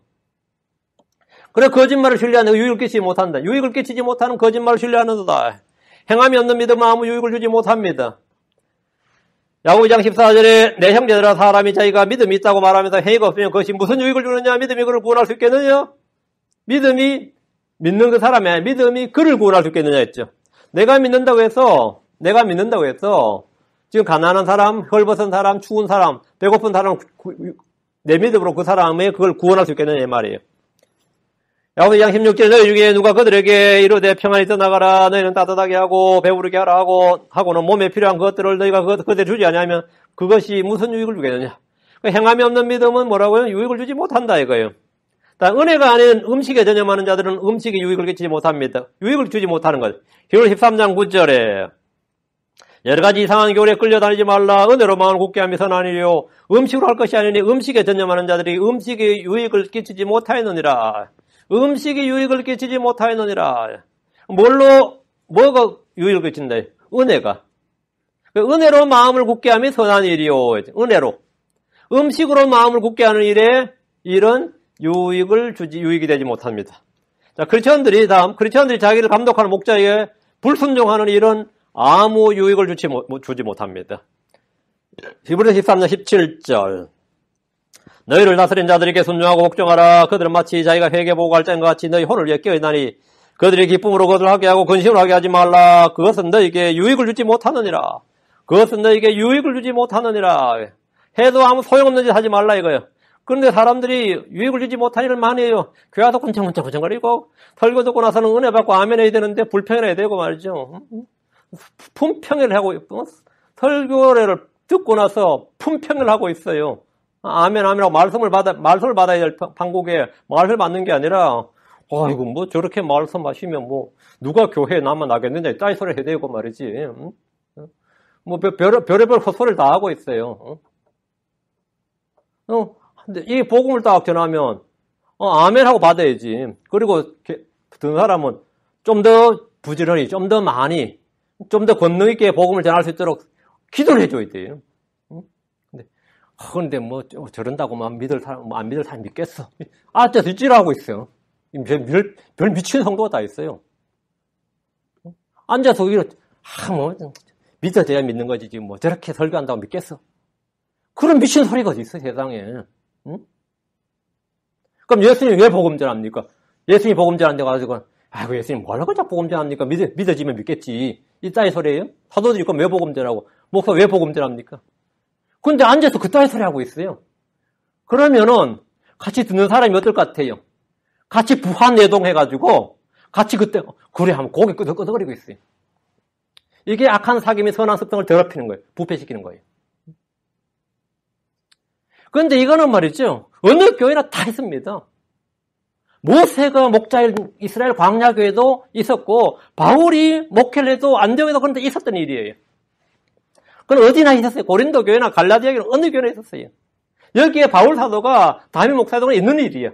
그래 거짓말을 신뢰하는 유익을 끼치지 못한다. 유익을 끼치지 못하는 거짓말을 신뢰하는도다. 행함이 없는 믿음은 아무 유익을 주지 못합니다. 야고보 2장 14절에 내 형제들아 사람이 자기가 믿음이 있다고 말하면서 행위가 없으면 그것이 무슨 유익을 주느냐? 믿음이 그를 구원할 수 있겠느냐? 믿음이 믿는 그 사람이 아니라 믿음이 그를 구원할 수 있겠느냐 했죠. 내가 믿는다고 해서 지금 가난한 사람, 헐벗은 사람, 추운 사람, 배고픈 사람 내 믿음으로 그 사람의 그걸 구원할 수 있겠느냐 이 말이에요. 야고보 2장 16절 너희 중에 누가 그들에게 이르되 평안히 떠나가라 너희는 따뜻하게 하고 배부르게 하라 하고는 몸에 필요한 것들을 너희가 그들에 주지 아니하면 그것이 무슨 유익을 주겠느냐. 행함이 없는 믿음은 뭐라고요? 유익을 주지 못한다 이거예요. 은혜가 아닌 음식에 전념하는 자들은 음식이 유익을 끼치지 못합니다. 유익을 주지 못하는 것. 히브리 13장 9절에 여러 가지 이상한 교리에 끌려다니지 말라. 은혜로 마음을 굳게 하며 선하니요. 음식으로 할 것이 아니니 음식에 전념하는 자들이 음식이 유익을 끼치지 못하였느니라. 음식이 유익을 끼치지 못하였느니라. 뭐가 유익을 끼친다? 은혜가. 은혜로 마음을 굳게 하며 선한 일이요. 은혜로. 음식으로 마음을 굳게 하는 일은 유익이 되지 못합니다. 자, 크리스천들이 자기를 감독하는 목자에게 불순종하는 일은 아무 유익을 주지 못합니다. 히브리서 13장 17절. 너희를 다스린 자들에게 순종하고 복종하라. 그들은 마치 자기가 회개 보고 갈 자인과 같이 너희 혼을 위해 깨어있나니 그들이 기쁨으로 그것을 하게 하고 근심을 하게 하지 말라. 그것은 너희에게 유익을 주지 못하느니라. 해도 아무 소용없는 짓 하지 말라 이거예요. 그런데 사람들이 유익을 주지 못한 일을 많이 해요. 교회 와서 군청거리고 설교 듣고 나서는 은혜 받고 아멘 해야 되는데 불평을 해야 되고 말이죠. 품평을 하고 있고 설교를 듣고 나서 품평을 하고 있어요. 아멘하고 말씀을 받아야 될 방국에 말을 받는 게 아니라 이거 뭐 저렇게 말씀 하시면 누가 교회에 남아나겠느냐 따위 소리 해야 되고 말이지. 별의별 헛소리를 다 하고 있어요. 근데 이 복음을 딱 전하면 아멘하고 받아야지. 그리고 듣는 사람은 좀 더 부지런히, 좀 더 많이, 좀 더 권능 있게 복음을 전할 수 있도록 기도를 해줘야 돼요. 근데 저런다고 안 믿을 사람 믿겠어. 진짜 뒷질하고 있어요. 별 미친 성도가 다 있어요. 앉아서 믿어져야 믿는 거지. 지금 저렇게 설교한다고 믿겠어. 그런 미친 소리가 어디 있어, 세상에. 응? 그럼 예수님 왜 복음 전합니까? 예수님이 복음 전한다고 가지고, 예수님 뭐라고 자꾸 복음 전합니까? 믿어지면 믿겠지. 이 따위 소리예요? 사도들이 왜 복음 전하고, 목사 왜 복음 전합니까? 근데 앉아서 그 따위 소리 하고 있어요. 그러면은, 같이 듣는 사람이 어떨 것 같아요? 같이 부한내동해가지고, 같이 그래 하면 고개 끄덕끄덕거리고 있어요. 이게 악한 사귐이 선한 습성을 더럽히는 거예요. 부패시키는 거예요. 그런데 이거는 말이죠. 어느 교회나 다 있습니다. 모세가 목자일 이스라엘 광야교회도 있었고 바울이 목회를 해도 안디옥에도 그런데 있었던 일이에요. 그건 어디나 있었어요. 고린도 교회나 갈라디아 교회는 어느 교회나 있었어요. 여기에 바울 사도가 담임 목사도가 있는 일이에요.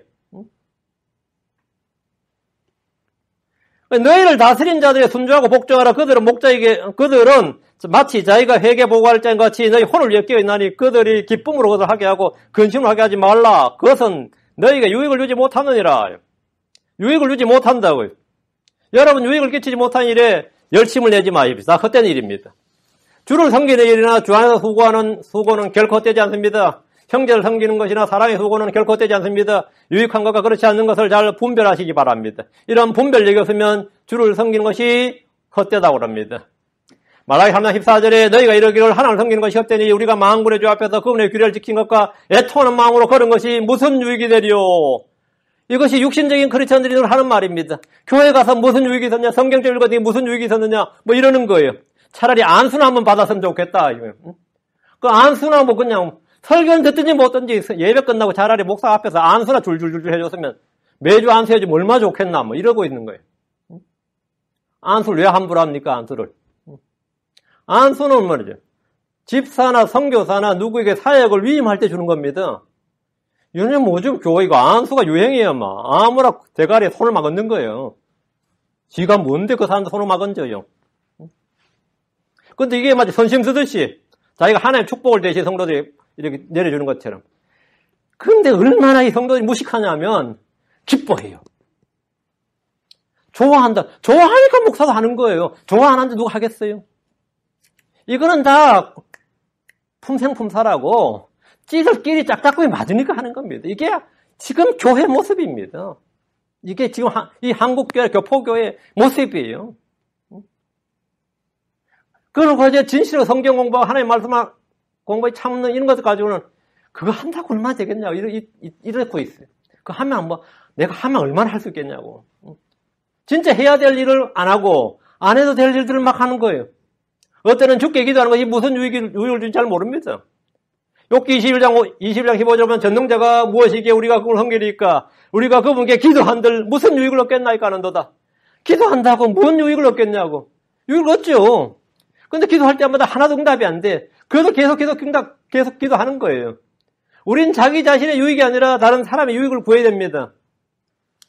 너희를 다스린 자들에 순종하고 복종하라. 그들은 마치 자기가 회개 보고할 자인 같이 너희 혼을 위해 깨어있나니 그들이 기쁨으로 그것을 하게 하고 근심을 하게 하지 말라. 그것은 너희가 유익을 주지 못하느니라. 유익을 주지 못한다고요. 여러분 유익을 끼치지 못한 일에 열심을 내지 마십시오. 헛된 일입니다. 주를 섬기는 일이나 주 안에서 수고는 결코 헛되지 않습니다. 형제를 섬기는 것이나 사랑의 수고는 결코 헛되지 않습니다. 유익한 것과 그렇지 않는 것을 잘 분별하시기 바랍니다. 이런 분별력이 없으면 주를 섬기는 것이 헛되다고 합니다. 말라기 3장 14절에 너희가 이러기를 하나님을 섬기는 것이 헛되니 우리가 만군의 주 앞에서 그분의 규례를 지킨 것과 애통하는 마음으로 걸은 것이 무슨 유익이 되리요. 이것이 육신적인 크리스천들이 하는 말입니다. 교회 가서 무슨 유익이 있었냐, 성경책 읽었더니 무슨 유익이 있었느냐, 뭐 이러는 거예요. 차라리 안수나 한번 받았으면 좋겠다. 그 안수나 뭐 그냥 설교는 듣든지 못 듣든지 예배 끝나고 차라리 목사 앞에서 안수나 줄줄줄 해줬으면 매주 안수해주면 얼마나 좋겠나 뭐 이러고 있는 거예요. 안수를 왜 함부로 합니까? 안수를. 안수는 말이죠. 집사나 선교사나 누구에게 사역을 위임할 때 주는 겁니다. 요즘 뭐죠? 교회가 안수가 유행이에요. 아무나 대가리에 손을 막 얹는 거예요. 지가 뭔데 그 사람도 손을 막 얹어요. 근데 이게 마치 선심 쓰듯이 자기가 하나님의 축복을 대신 성도들이 이렇게 내려주는 것처럼. 그런데 얼마나 이 성도들이 무식하냐면 기뻐해요. 좋아한다. 좋아하니까 목사도 하는 거예요. 좋아 안 하는데 누가 하겠어요? 이거는 다 품생품사라고 찌들끼리 짝짝꿍이 맞으니까 하는 겁니다. 이게 지금 교회 모습입니다. 이게 지금 이 한국교회 교포교회 모습이에요. 그리고 이제 진실로 성경 공부하고 하나님 말씀 공부에 참는 이런 것을 가지고는 그거 한다고 얼마나 되겠냐고 이러고 있어요. 그거 하면 내가 하면 얼마나 할 수 있겠냐고. 진짜 해야 될 일을 안 하고 안 해도 될 일들을 막 하는 거예요. 어때는 죽게 기도하는 것이 무슨 유익을 준지 잘 모릅니다. 욥기 21장 15절 보면 전능자가 무엇이기에 우리가 그걸 섬기리까 우리가 그분께 기도한들 무슨 유익을 얻겠나이까 하는도다. 기도한다고 무슨 유익을 얻겠냐고. 유익을 얻죠. 근데 기도할 때마다 하나도 응답이 안 돼. 그래도 계속 기도하는 거예요. 우린 자기 자신의 유익이 아니라 다른 사람의 유익을 구해야 됩니다.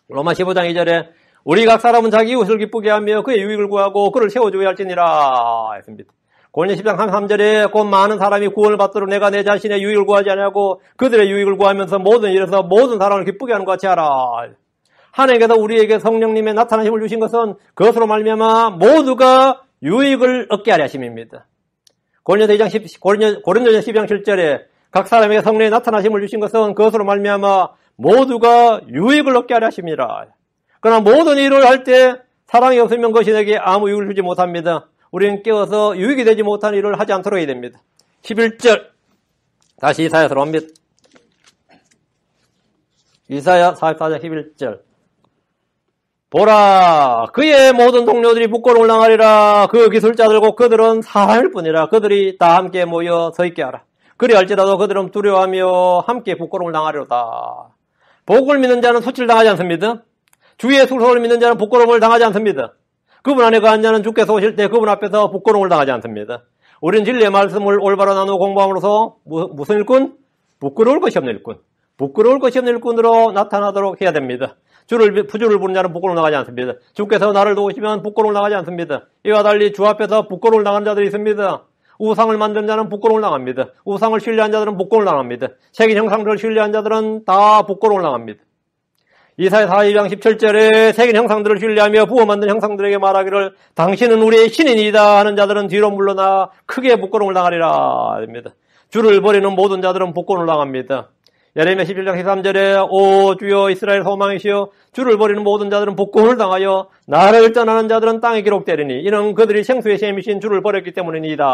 로마 15장 2절에 우리 각 사람은 자기 이웃을 기쁘게 하며 그의 유익을 구하고 그를 세워주어야 할지니라 했습니다. 고린도 10장 33절에 곧 많은 사람이 구원을 받도록 내가 내 자신의 유익을 구하지 아니하고 그들의 유익을 구하면서 모든 일에서 모든 사람을 기쁘게 하는 것 같이 하라. 하나님께서 우리에게 성령님의 나타나심을 주신 것은 그것으로 말미암아 모두가 유익을 얻게 하려 하심입니다. 고린도전 12장 7절에 각 사람에게 성령의 나타나심을 주신 것은 그것으로 말미암아 모두가 유익을 얻게 하려 하심이라. 그러나 모든 일을 할 때 사랑이 없으면 그것이 내게 아무 유익을 주지 못합니다. 우리는 깨어서 유익이 되지 못한 일을 하지 않도록 해야 됩니다. 11절 다시 이사야서로 옵니다. 이사야 44장 11절 보라 그의 모든 동료들이 부끄러움을 당하리라. 그 기술자들고 그들은 사람일 뿐이라. 그들이 다 함께 모여 서 있게 하라. 그리할지라도 그들은 두려워하며 함께 부끄러움을 당하리로다. 복을 믿는 자는 수치를 당하지 않습니다. 주의 술소를 믿는 자는 부끄러움을 당하지 않습니다. 그분 안에 거한 자는 주께서 오실 때 그분 앞에서 부끄러움을 당하지 않습니다. 우리는 진리의 말씀을 올바로 나누어 공부함으로써 무슨 일꾼? 부끄러울 것이 없는 일꾼. 부끄러울 것이 없는 일꾼으로 나타나도록 해야 됩니다. 주를 부르는 자는 부끄러움 당하지 않습니다. 주께서 나를 도우시면 부끄러움 당하지 않습니다. 이와 달리 주 앞에서 부끄러움 당하는 자들이 있습니다. 우상을 만든 자는 부끄러움을 당합니다. 우상을 신뢰한 자들은 부끄러움을 당합니다. 새긴 형상들을 신뢰한 자들은 다 부끄러움을 당합니다. 이사야 42장 17절에 새긴 형상들을 신뢰하며 부어 만든 형상들에게 말하기를 당신은 우리의 신인이다 하는 자들은 뒤로 물러나 크게 부끄러움을 당하리라 합니다. 주를 버리는 모든 자들은 부끄러움을 당합니다. 예레미야 11장 13절에 오 주여 이스라엘 소망이시여 주를 버리는 모든 자들은 부끄러움을 당하여 나를 떠나는 자들은 땅에 기록되리니 이는 그들이 생수의 셈이신 주를 버렸기 때문이니이다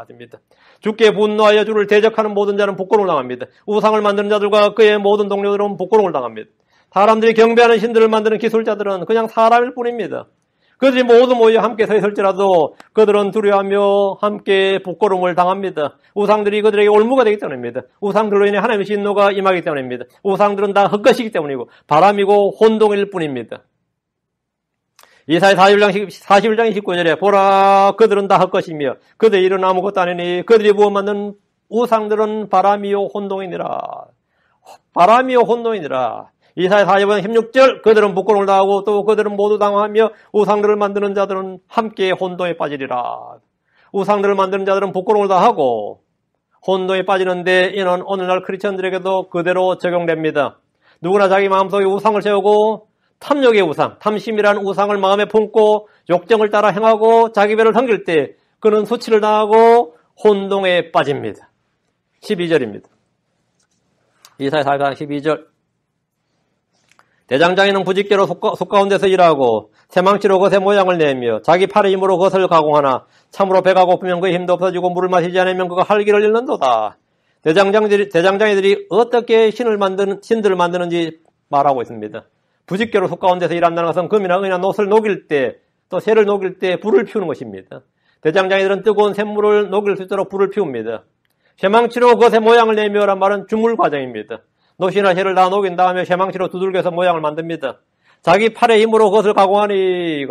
합니다. 주께 분노하여 주를 대적하는 모든 자는 부끄러움을 당합니다. 우상을 만드는 자들과 그의 모든 동료들은 부끄러움을 당합니다. 사람들이 경배하는 신들을 만드는 기술자들은 그냥 사람일 뿐입니다. 그들이 모두 모여 함께 서 있을지라도 그들은 두려워하며 함께 부끄러움을 당합니다. 우상들이 그들에게 올무가 되기 때문입니다. 우상들로 인해 하나님의 진노가 임하기 때문입니다. 우상들은 다 헛것이기 때문이고 바람이고 혼동일 뿐입니다. 이사야 41장 29절에 보라 그들은 다 헛것이며 그들의 일은 아무것도 아니니 그들이 부어 만든 우상들은 바람이요 혼동이니라. 바람이요 혼동이니라. 이사야 40장 16절 그들은 부끄러움을 당하고 또 그들은 모두 당황하며 우상들을 만드는 자들은 함께 혼동에 빠지리라. 우상들을 만드는 자들은 부끄러움을 당하고 혼동에 빠지는데 이는 오늘날 크리스천들에게도 그대로 적용됩니다. 누구나 자기 마음속에 우상을 세우고 탐욕의 우상, 탐심이라는 우상을 마음에 품고 욕정을 따라 행하고 자기 배를 섬길 때 그는 수치를 당하고 혼동에 빠집니다. 12절입니다. 이사야 40장 12절 대장장이는 부직개로 속 가운데서 일하고 새망치로 것의 모양을 내며 자기 팔의 힘으로 그것을 가공하나 참으로 배가 고프면 그의 힘도 없어지고 물을 마시지 않으면 그가 활기를 잃는도다. 대장장이들이 어떻게 신들을 만드는지 말하고 있습니다. 부직개로 속 가운데서 일한다는 것은 금이나 은이나 놋을 녹일 때 또 쇠를 녹일 때 불을 피우는 것입니다. 대장장이들은 뜨거운 샘물을 녹일 수 있도록 불을 피웁니다. 쇠망치로 그것의 모양을 내며란 말은 주물 과정입니다. 놋이나 쇠를 다 녹인 다음에 쇠망치로 두들겨서 모양을 만듭니다. 자기 팔의 힘으로 그것을 가공하니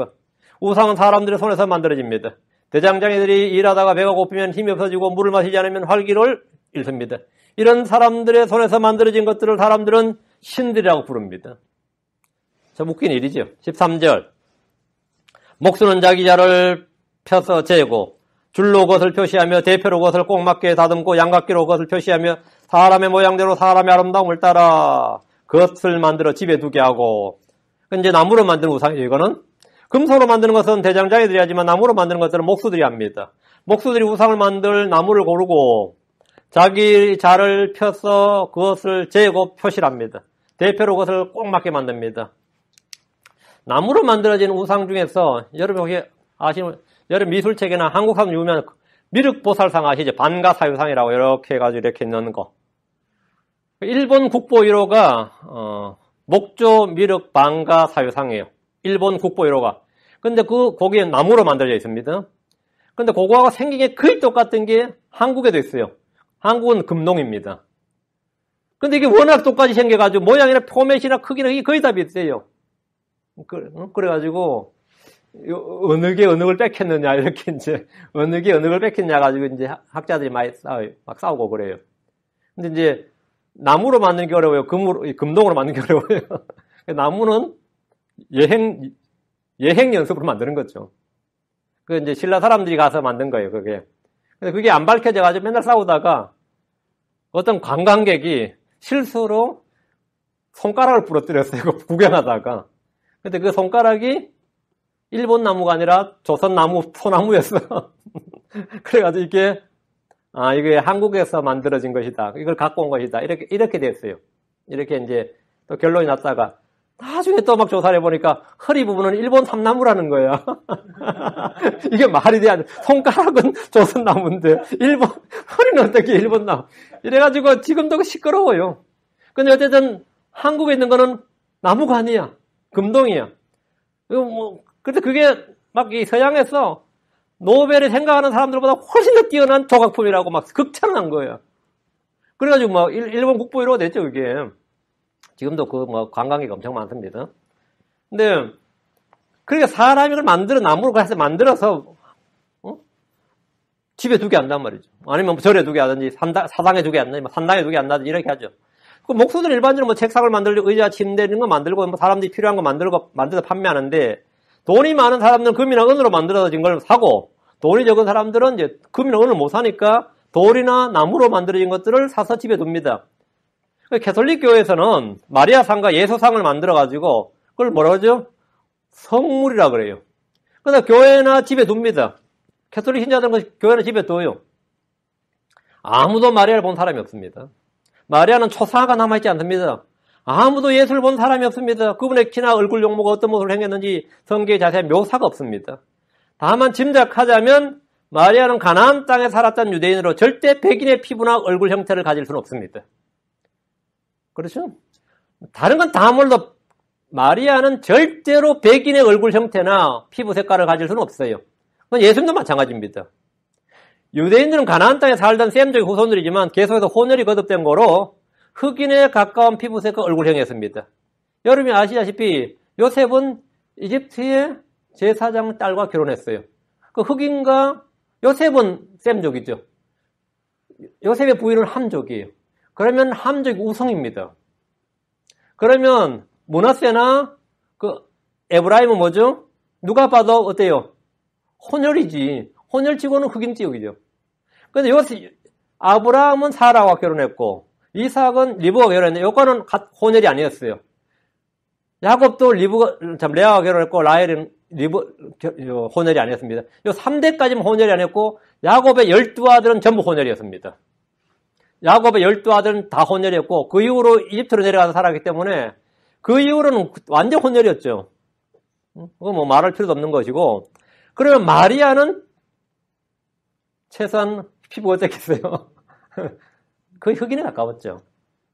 우상은 사람들의 손에서 만들어집니다. 대장장이들이 일하다가 배가 고프면 힘이 없어지고 물을 마시지 않으면 활기를 잃습니다. 이런 사람들의 손에서 만들어진 것들을 사람들은 신들이라고 부릅니다. 참 웃긴 일이죠. 13절 목수는 자기 자를 펴서 재고 줄로 그것을 표시하며 대표로 그것을 꼭 맞게 다듬고 양각기로 그것을 표시하며 사람의 모양대로 사람의 아름다움을 따라 그것을 만들어 집에 두게 하고 이제 나무로 만드는 우상이죠. 이거는 금속으로 만드는 것은 대장장이들이 하지만 나무로 만드는 것들은 목수들이 합니다. 목수들이 우상을 만들 나무를 고르고 자기 자를 펴서 그것을 재고 표시를 합니다. 대표로 그것을 꼭 맞게 만듭니다. 나무로 만들어진 우상 중에서 여러분 혹시 아시는 여러분 미술책이나 한국 사람 유명한 미륵보살상 아시죠? 반가사유상이라고 이렇게 해가지고 이렇게 넣는 거. 일본 국보 1호가 목조 미륵 반가사유상이에요. 일본 국보 1호가. 근데 거기에 나무로 만들어져 있습니다. 근데 그거하고 생긴 게 거의 똑같은 게 한국에도 있어요. 한국은 금농입니다. 근데 이게 워낙 똑같이 생겨가지고 모양이나 포맷이나 크기나 이게 거의 다 비슷해요. 그래가지고 어느 게 어느 걸 뺏겼느냐 이렇게 이제 어느 게 어느 걸 뺏겼냐 가지고 이제 학자들이 막 싸우고 그래요. 근데 이제 나무로 만드는 게 어려워요. 금동으로 만드는 게 어려워요. 나무는 예행 연습으로 만드는 거죠. 그 이제 신라 사람들이 가서 만든 거예요. 그게. 근데 그게 안 밝혀져 가지고 맨날 싸우다가 어떤 관광객이 실수로 손가락을 부러뜨렸어요. 구경하다가. 근데 그 손가락이 일본 나무가 아니라 조선 나무, 소나무였어. 그래가지고 이게 한국에서 만들어진 것이다. 이걸 갖고 온 것이다. 이렇게 됐어요. 이렇게 이제 또 결론이 났다가 나중에 또 막 조사를 해보니까 허리 부분은 일본 삼나무라는 거야. 이게 말이 돼. 손가락은 조선 나무인데 허리는 어떻게 일본 나무. 이래가지고 지금도 시끄러워요. 근데 어쨌든 한국에 있는 거는 나무가 아니야. 금동이야. 근데 그게 막 이 서양에서 노벨을 생각하는 사람들보다 훨씬 더 뛰어난 조각품이라고 막 극찬한 거예요. 그래가지고 뭐 일본 국보 1호가 됐죠, 그게. 지금도 관광객이 엄청 많습니다. 근데 그러니까 사람이 이걸 나무로 가서 만들어서 집에 두게 한단 말이죠. 아니면 절에 두게 하든지 사당에 두게 한다든지 산당에 두게 한다든지 이렇게 하죠. 그 목수들은 일반적으로 책상을 만들고 의자, 침대 이런 거 만들고 사람들이 필요한 거 만들어서 판매하는데 돈이 많은 사람들은 금이나 은으로 만들어진 걸 사고 돈이 적은 사람들은 이제 금이나 은을 못 사니까 돌이나 나무로 만들어진 것들을 사서 집에 둡니다. 캐톨릭 교회에서는 마리아상과 예수상을 만들어가지고 그걸 뭐라고 하죠? 성물이라 그래요. 그래서 교회나 집에 둡니다. 캐톨릭 신자들은 교회나 집에 둬요. 아무도 마리아를 본 사람이 없습니다. 마리아는 초사가 남아있지 않습니다. 아무도 예수를 본 사람이 없습니다. 그분의 키나 얼굴 용모가 어떤 모습을 행했는지 성경에 자세한 묘사가 없습니다. 다만 짐작하자면 마리아는 가나안 땅에 살았던 유대인으로 절대 백인의 피부나 얼굴 형태를 가질 수는 없습니다. 그렇죠? 다른 건 다 몰라도 마리아는 절대로 백인의 얼굴 형태나 피부 색깔을 가질 수는 없어요. 그건 예수님도 마찬가지입니다. 유대인들은 가나안 땅에 살던 셈족의 후손들이지만 계속해서 혼혈이 거듭된 거로 흑인에 가까운 피부색과 얼굴형이었습니다. 여러분이 아시다시피 요셉은 이집트의 제사장 딸과 결혼했어요. 그 흑인과 요셉은 셈족이죠. 요셉의 부인은 함족이에요. 그러면 함족이 우성입니다. 그러면 므낫세나 그 에브라임은 뭐죠? 누가 봐도 어때요? 혼혈이지. 혼혈치고는 흑인 지역이죠. 근데 아브라함은 사라와 결혼했고 이삭은 리브와 결혼했는데 요거는 혼혈이 아니었어요. 야곱도 레아와 결혼했고 라헬은 혼혈이 아니었습니다. 요 3대까지는 혼혈이 아니었고 야곱의 12아들은 전부 혼혈이었습니다. 야곱의 12아들은 다 혼혈이었고 그 이후로 이집트로 내려가서 살았기 때문에 그 이후로는 완전 혼혈이었죠. 그거 뭐 말할 필요도 없는 것이고 그러면 마리아는 최소한 피부가 어떻겠어요? 거의 흑인에 가까웠죠.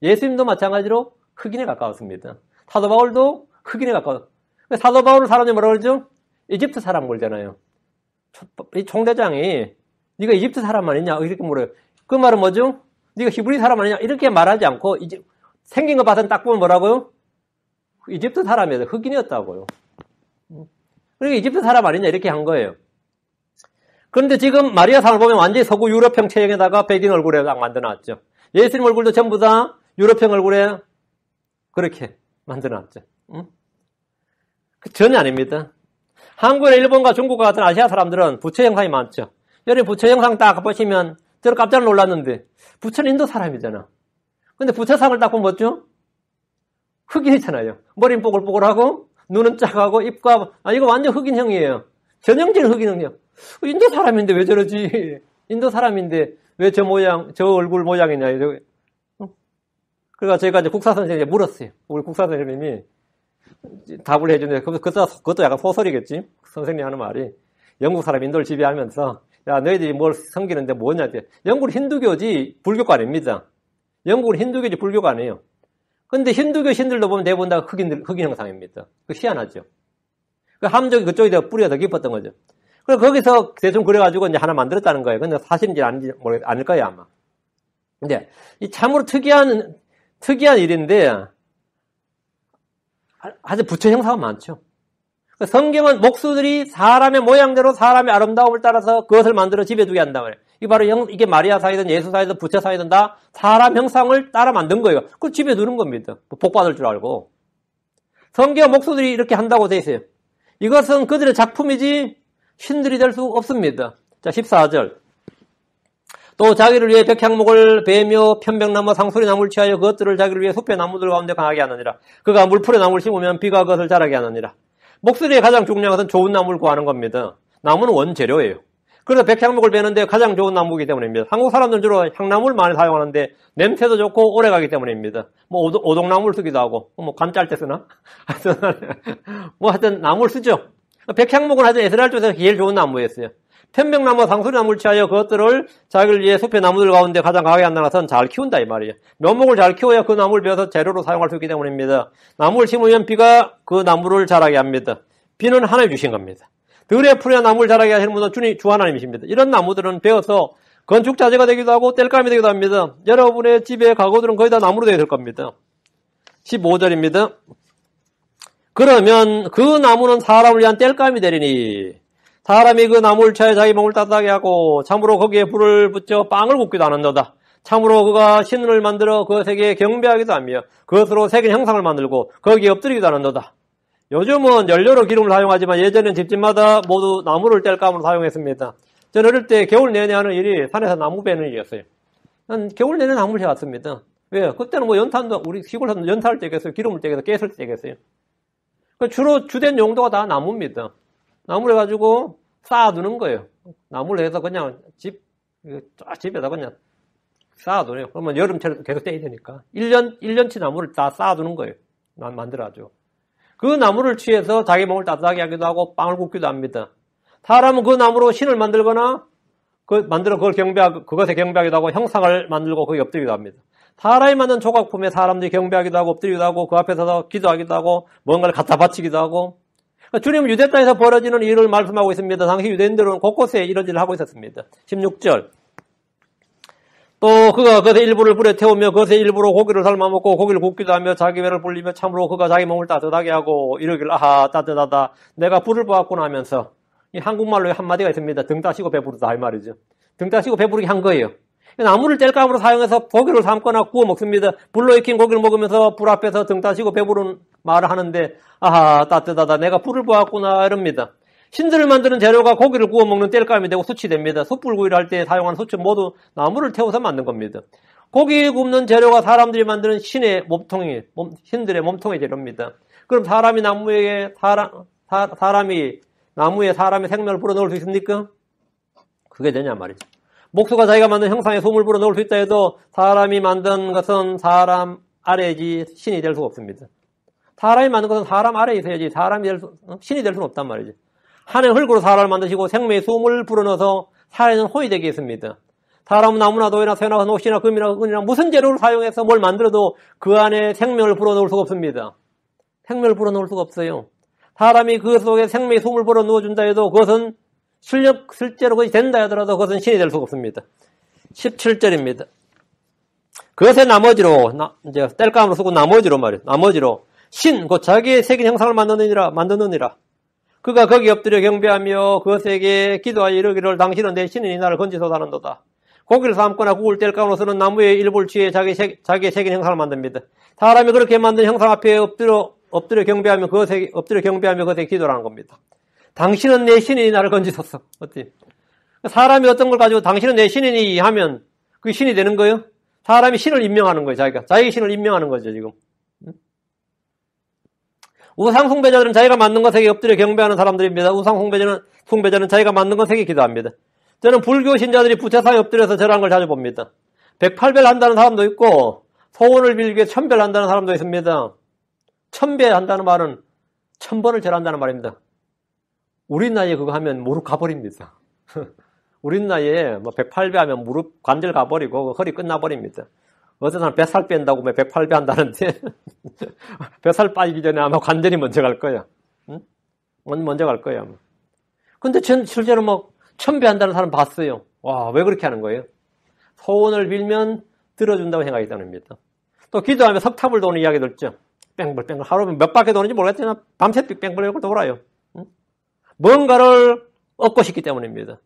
예수님도 마찬가지로 흑인에 가까웠습니다. 사도 바울도 흑인에 가까웠어요. 사도 바울을 사람들이 뭐라고 그러죠? 이집트 사람 그러잖아요. 이 총대장이 네가 이집트 사람 아니냐 이렇게 물어요. 그 말은 뭐죠? 네가 히브리 사람 아니냐 이렇게 말하지 않고 생긴 거 봐서는 딱 보면 뭐라고요? 이집트 사람이었어요. 흑인이었다고요. 그러니까 이집트 사람 아니냐 이렇게 한 거예요. 그런데 지금 마리아 상을 보면 완전히 서구 유럽형 체형에다가 백인 얼굴에 딱 만들어놨죠. 예수님 얼굴도 전부 다 유럽형 얼굴에 그렇게 만들어놨죠. 전혀 아닙니다. 한국이나 일본과 중국과 같은 아시아 사람들은 부처 형상이 많죠. 여러분 부처 형상 딱 보시면 저는 깜짝 놀랐는데 부처는 인도 사람이잖아. 근데 부처 상을 딱 보면 뭐죠? 흑인이잖아요. 머리는 뽀글뽀글하고 눈은 작하고 입과 이거 완전 흑인형이에요. 전형적인 흑인형이에요. 인도 사람인데 왜 저러지? 인도 사람인데 왜 저 모양, 저 얼굴 모양이냐? 그러니까 제가 이제 국사 선생님께 물었어요. 우리 국사 선생님이 답을 해주는데 그것도 약간 소설이겠지. 선생님이 하는 말이 영국 사람 인도를 지배하면서 야 너희들이 뭘 섬기는데 뭐냐? 영국은 힌두교지 불교가 아닙니다. 영국은 힌두교지 불교가 아니에요. 근데 힌두교 신들도 보면 대부분 다 흑인 형상입니다. 그 희한하죠. 그 함정이 그쪽이 더 뿌리가 더 깊었던 거죠. 그래서 거기서 대충 그래가지고 이제 하나 만들었다는 거예요. 근데 사실인지 아닐 거예요, 아마. 근데 이 참으로 특이한 일인데 아주 부처 형상은 많죠. 성경은 목수들이 사람의 모양대로 사람의 아름다움을 따라서 그것을 만들어 집에 두게 한단 말이에요. 이게 바로 이게 마리아 사이든 예수 사이든 부처 사이든 다 사람 형상을 따라 만든 거예요. 그걸 집에 두는 겁니다. 복 받을 줄 알고. 성경 목수들이 이렇게 한다고 돼 있어요. 이것은 그들의 작품이지 신들이 될 수 없습니다. 자, 14절. 또 자기를 위해 백향목을 베며 편백나무 상수리 나무를 취하여 그것들을 자기를 위해 숲의 나무들 가운데 강하게 하느니라. 그가 물풀에 나무를 심으면 비가 그것을 자라게 하느니라. 목소리의 가장 중요한 것은 좋은 나무를 구하는 겁니다. 나무는 원재료예요. 그래서 백향목을 베는데 가장 좋은 나무이기 때문입니다. 한국 사람들은 주로 향나무를 많이 사용하는데 냄새도 좋고 오래가기 때문입니다. 뭐 오동나무를 쓰기도 하고 뭐 간 짤 때 쓰나? 하여튼 나무를 쓰죠. 백향목은 하여튼 에스라엘 쪽에서 제일 좋은 나무였어요. 편백나무, 상수리나무를 취하여 그것들을 자기를 위해 숲의 나무들 가운데 가장 강하게 한다는 것은 잘 키운다 이 말이에요. 묘목을 잘 키워야 그 나무를 베어서 재료로 사용할 수 있기 때문입니다. 나무를 심으면 비가 그 나무를 자라게 합니다. 비는 하나님이 주신 겁니다. 들의 풀이나 나무를 자라게 하시는 분은 주 하나님이십니다. 이런 나무들은 베어서 건축 자재가 되기도 하고 땔감이 되기도 합니다. 여러분의 집에 가구들은 거의 다 나무로 되어 있을 겁니다. 15절입니다. 그러면 그 나무는 사람을 위한 땔감이 되리니 사람이 그 나무를 취하여 자기 몸을 따뜻하게 하고 참으로 거기에 불을 붙여 빵을 굽기도 하는도다. 참으로 그가 신을 만들어 그것에게 경배하기도 하며 그것으로 새긴 형상을 만들고 거기에 엎드리기도 하는도다. 요즘은 연료로 기름을 사용하지만 예전엔 집집마다 모두 나무를 땔감으로 사용했습니다. 저는 어릴 때 겨울 내내 하는 일이 산에서 나무 베는 일이었어요. 난 겨울 내내 나무를 해왔습니다. 왜요? 그때는 뭐 연탄도 우리 시골에서 연탄을 떼겠어요. 기름을 떼겠어요. 가스를 떼겠어요. 주로 주된 용도가 다 나무입니다. 나무를 해가지고 쌓아두는 거예요. 나무를 해서 그냥 집에다 그냥 쌓아두네요. 그러면 여름철 계속 떼야 되니까. 1년치 나무를 다 쌓아두는 거예요. 만들어가지고. 그 나무를 취해서 자기 몸을 따뜻하게 하기도 하고 빵을 굽기도 합니다. 사람은 그 나무로 신을 만들거나 그것에 경배하기도 하고 형상을 만들고 거기 엎드리기도 합니다. 사람이 만든 조각품에 사람들이 경배하기도 하고 엎드리기도 하고 그 앞에서 기도하기도 하고 뭔가를 갖다 바치기도 하고 주님은 유대 땅에서 벌어지는 일을 말씀하고 있습니다. 당시 유대인들은 곳곳에 이런 일을 하고 있었습니다. 16절. 또 그가 그것의 일부를 불에 태우며 그것의 일부로 고기를 삶아 먹고 고기를 굽기도 하며 자기 배를 불리며 참으로 그가 자기 몸을 따뜻하게 하고 이러길 아하 따뜻하다 내가 불을 보았구나 하면서 이 한국말로 한마디가 있습니다. 등 따시고 배부르다 이 말이죠. 등 따시고 배부르게 한 거예요. 나무를 땔감으로 사용해서 고기를 삶거나 구워 먹습니다. 불로 익힌 고기를 먹으면서 불 앞에서 등 따시고 배부른 말을 하는데 아하 따뜻하다 내가 불을 보았구나 이럽니다. 신들을 만드는 재료가 고기를 구워 먹는 땔감이 되고 숯이 됩니다. 숯불구이를 할 때 사용한 숯은 모두 나무를 태워서 만든 겁니다. 고기 굽는 재료가 사람들이 만드는 신의 몸통이 신들의 몸통의 재료입니다. 그럼 사람이 나무에 사람이 나무에 사람의 생명을 불어넣을 수 있습니까? 그게 되냐 말이죠. 목수가 자기가 만든 형상에 솜을 불어넣을 수 있다 해도 사람이 만든 것은 사람 아래이지 신이 될 수가 없습니다. 사람이 만든 것은 사람 아래에 있어야지 신이 될 수는 없단 말이죠. 하늘 흙으로 사람을 만드시고 생명의 솜을 불어넣어서 살아있는 혼이 되게 했습니다. 사람은 나무나 돌이나 새나 옷이나 금이나 은이나 무슨 재료를 사용해서 뭘 만들어도 그 안에 생명을 불어넣을 수가 없습니다. 생명을 불어넣을 수가 없어요. 사람이 그 속에 생명의 솜을 불어넣어준다 해도 그것은 실제로 그것이 된다 하더라도 그것은 신이 될 수가 없습니다. 17절입니다. 그것의 나머지로, 이제 땔감으로 쓰고 나머지로 말이에요. 나머지로 신, 곧 자기의 새긴 형상을 만드느니라. 그가 거기 엎드려 경배하며 그것에게 기도하여 이르기를 당신은 내 신이니 나를 건지소서 하는도다. 고기를 삶거나 구울 땔감으로 쓰는 나무의 일부를 취해 자기의 새긴 형상을 만듭니다. 사람이 그렇게 만든 형상 앞에 엎드려 경배하며 그것에 기도를 하는 겁니다. 당신은 내 신이니 나를 건지소서. 어때? 사람이 어떤 걸 가지고 당신은 내 신이니 하면 그게 신이 되는 거예요? 사람이 신을 임명하는 거예요, 자기 신을 임명하는 거죠, 지금. 우상 숭배자들은 자기가 만든 것에게 엎드려 경배하는 사람들입니다. 우상 숭배자는 자기가 만든 것에게 기도합니다. 저는 불교 신자들이 부채상에 엎드려서 절하는 걸 자주 봅니다. 108배를 한다는 사람도 있고 소원을 빌기 위해 1000배를 한다는 사람도 있습니다. 1000배 한다는 말은 1000번을 절한다는 말입니다. 우리 나이에 그거 하면 무릎 가버립니다. 우리 나이에 108배 하면 무릎 관절 가버리고 허리 끝나버립니다. 어떤 사람 뱃살 뺀다고 108배 한다는데 뱃살 빠지기 전에 아마 관절이 먼저 갈 거야. 응? 먼저 갈 거야. 근데 전 실제로 1000배 한다는 사람 봤어요. 와, 왜 그렇게 하는 거예요? 소원을 빌면 들어준다고 생각이 때문입니다. 또 기도하면 석탑을 도는 이야기 들죠. 뺑글뺑글 하루에 몇 바퀴 도는지 모르겠지만 밤새 뺑글뺑글 돌아요. 응? 뭔가를 얻고 싶기 때문입니다.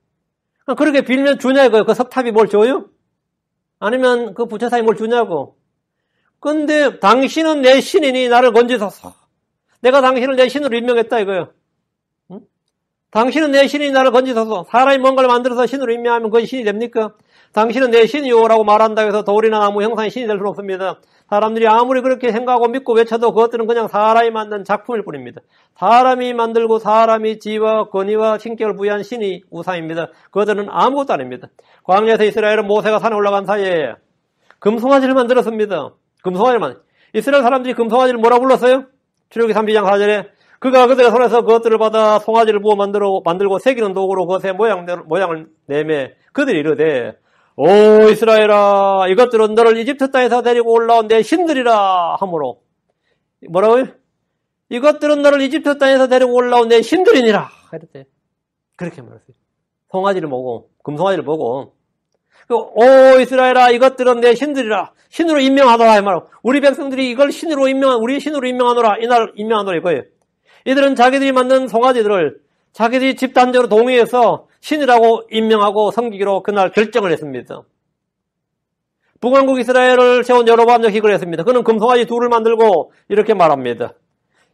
그렇게 빌면 주냐 이거예요. 그 석탑이 뭘 줘요? 아니면 그 부처사님이 뭘 주냐고. 근데 당신은 내 신이니 나를 건지소서. 내가 당신을 내 신으로 임명했다 이거예요. 응? 당신은 내 신이니 나를 건지소서. 사람이 뭔가를 만들어서 신으로 임명하면 그것이 신이 됩니까? 당신은 내 신이요라고 말한다고 해서 돌이나 나무 형상이 신이 될 수는 없습니다. 사람들이 아무리 그렇게 생각하고 믿고 외쳐도 그것들은 그냥 사람이 만든 작품일 뿐입니다. 사람이 만들고 사람이 지와 권위와 신격을 부여한 신이 우상입니다. 그것들은 아무것도 아닙니다. 광야에서 이스라엘은 모세가 산에 올라간 사이에 금송아지를 만들었습니다. 금송아지를 이스라엘 사람들이 금송아지를 뭐라 불렀어요? 출애굽기 32장 4절에 그가 그들의 손에서 그것들을 받아 송아지를 부어 만들고 새기는 도구로 그것의 모양을 내매 그들이 이르되 오 이스라엘아 이것들은 너를 이집트 땅에서 데리고 올라온 내 신들이라 하므로 뭐라고요? 이것들은 너를 이집트 땅에서 데리고 올라온 내 신들이니라 이랬대. 그렇게 말했어요. 송아지를 보고 금송아지를 보고 오 이스라엘아 이것들은 내 신들이라 신으로 임명하더라 이 말로 우리 백성들이 이걸 우리 신으로 임명하노라 이날 임명하노라 이거예요. 이들은 자기들이 만든 송아지들을 자기들이 집단적으로 동의해서 신이라고 임명하고 섬기기로 그날 결정을 했습니다. 북왕국 이스라엘을 세운 여로보암 역시 그랬습니다. 그는 금송아지 둘을 만들고 이렇게 말합니다.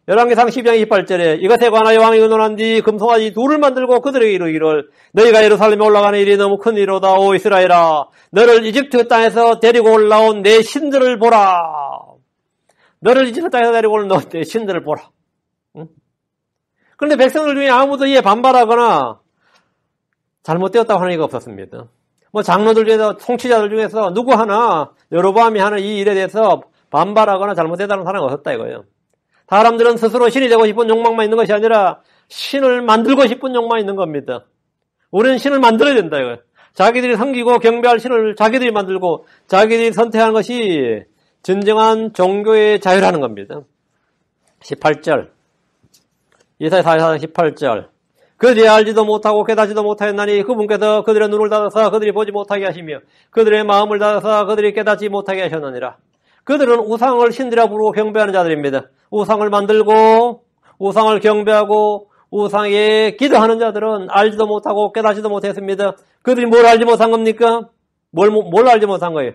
열왕기상 12장 28절에 이것에 관하여 왕이 의논한 뒤 금송아지 둘을 만들고 그들에게 이르기를 너희가 예루살렘에 올라가는 일이 너무 큰 일이로다 오 이스라엘아 너를 이집트 땅에서 데리고 올라온 내 신들을 보라. 너를 이집트 땅에서 데리고 온 내 신들을 보라. 응? 그런데 백성들 중에 아무도 이에 반발하거나 잘못되었다고 하는 이가 없었습니다. 장로들 중에서 통치자들 중에서 누구 하나 여로보암이 하는 이 일에 대해서 반발하거나 잘못되었다는 사람이 없었다 이거예요. 사람들은 스스로 신이 되고 싶은 욕망만 있는 것이 아니라 신을 만들고 싶은 욕망이 있는 겁니다. 우리는 신을 만들어야 된다 이거예요. 자기들이 섬기고 경배할 신을 자기들이 만들고 자기들이 선택하는 것이 진정한 종교의 자유라는 겁니다. 18절. 이사야 44장 18절. 그들이 알지도 못하고 깨닫지도 못하였나니 그분께서 그들의 눈을 닫아서 그들이 보지 못하게 하시며 그들의 마음을 닫아서 그들이 깨닫지 못하게 하셨느니라. 그들은 우상을 신들이라 부르고 경배하는 자들입니다. 우상을 만들고 우상을 경배하고 우상에 기도하는 자들은 알지도 못하고 깨닫지도 못했습니다. 그들이 뭘 알지 못한 겁니까? 뭘 알지 못한 거예요?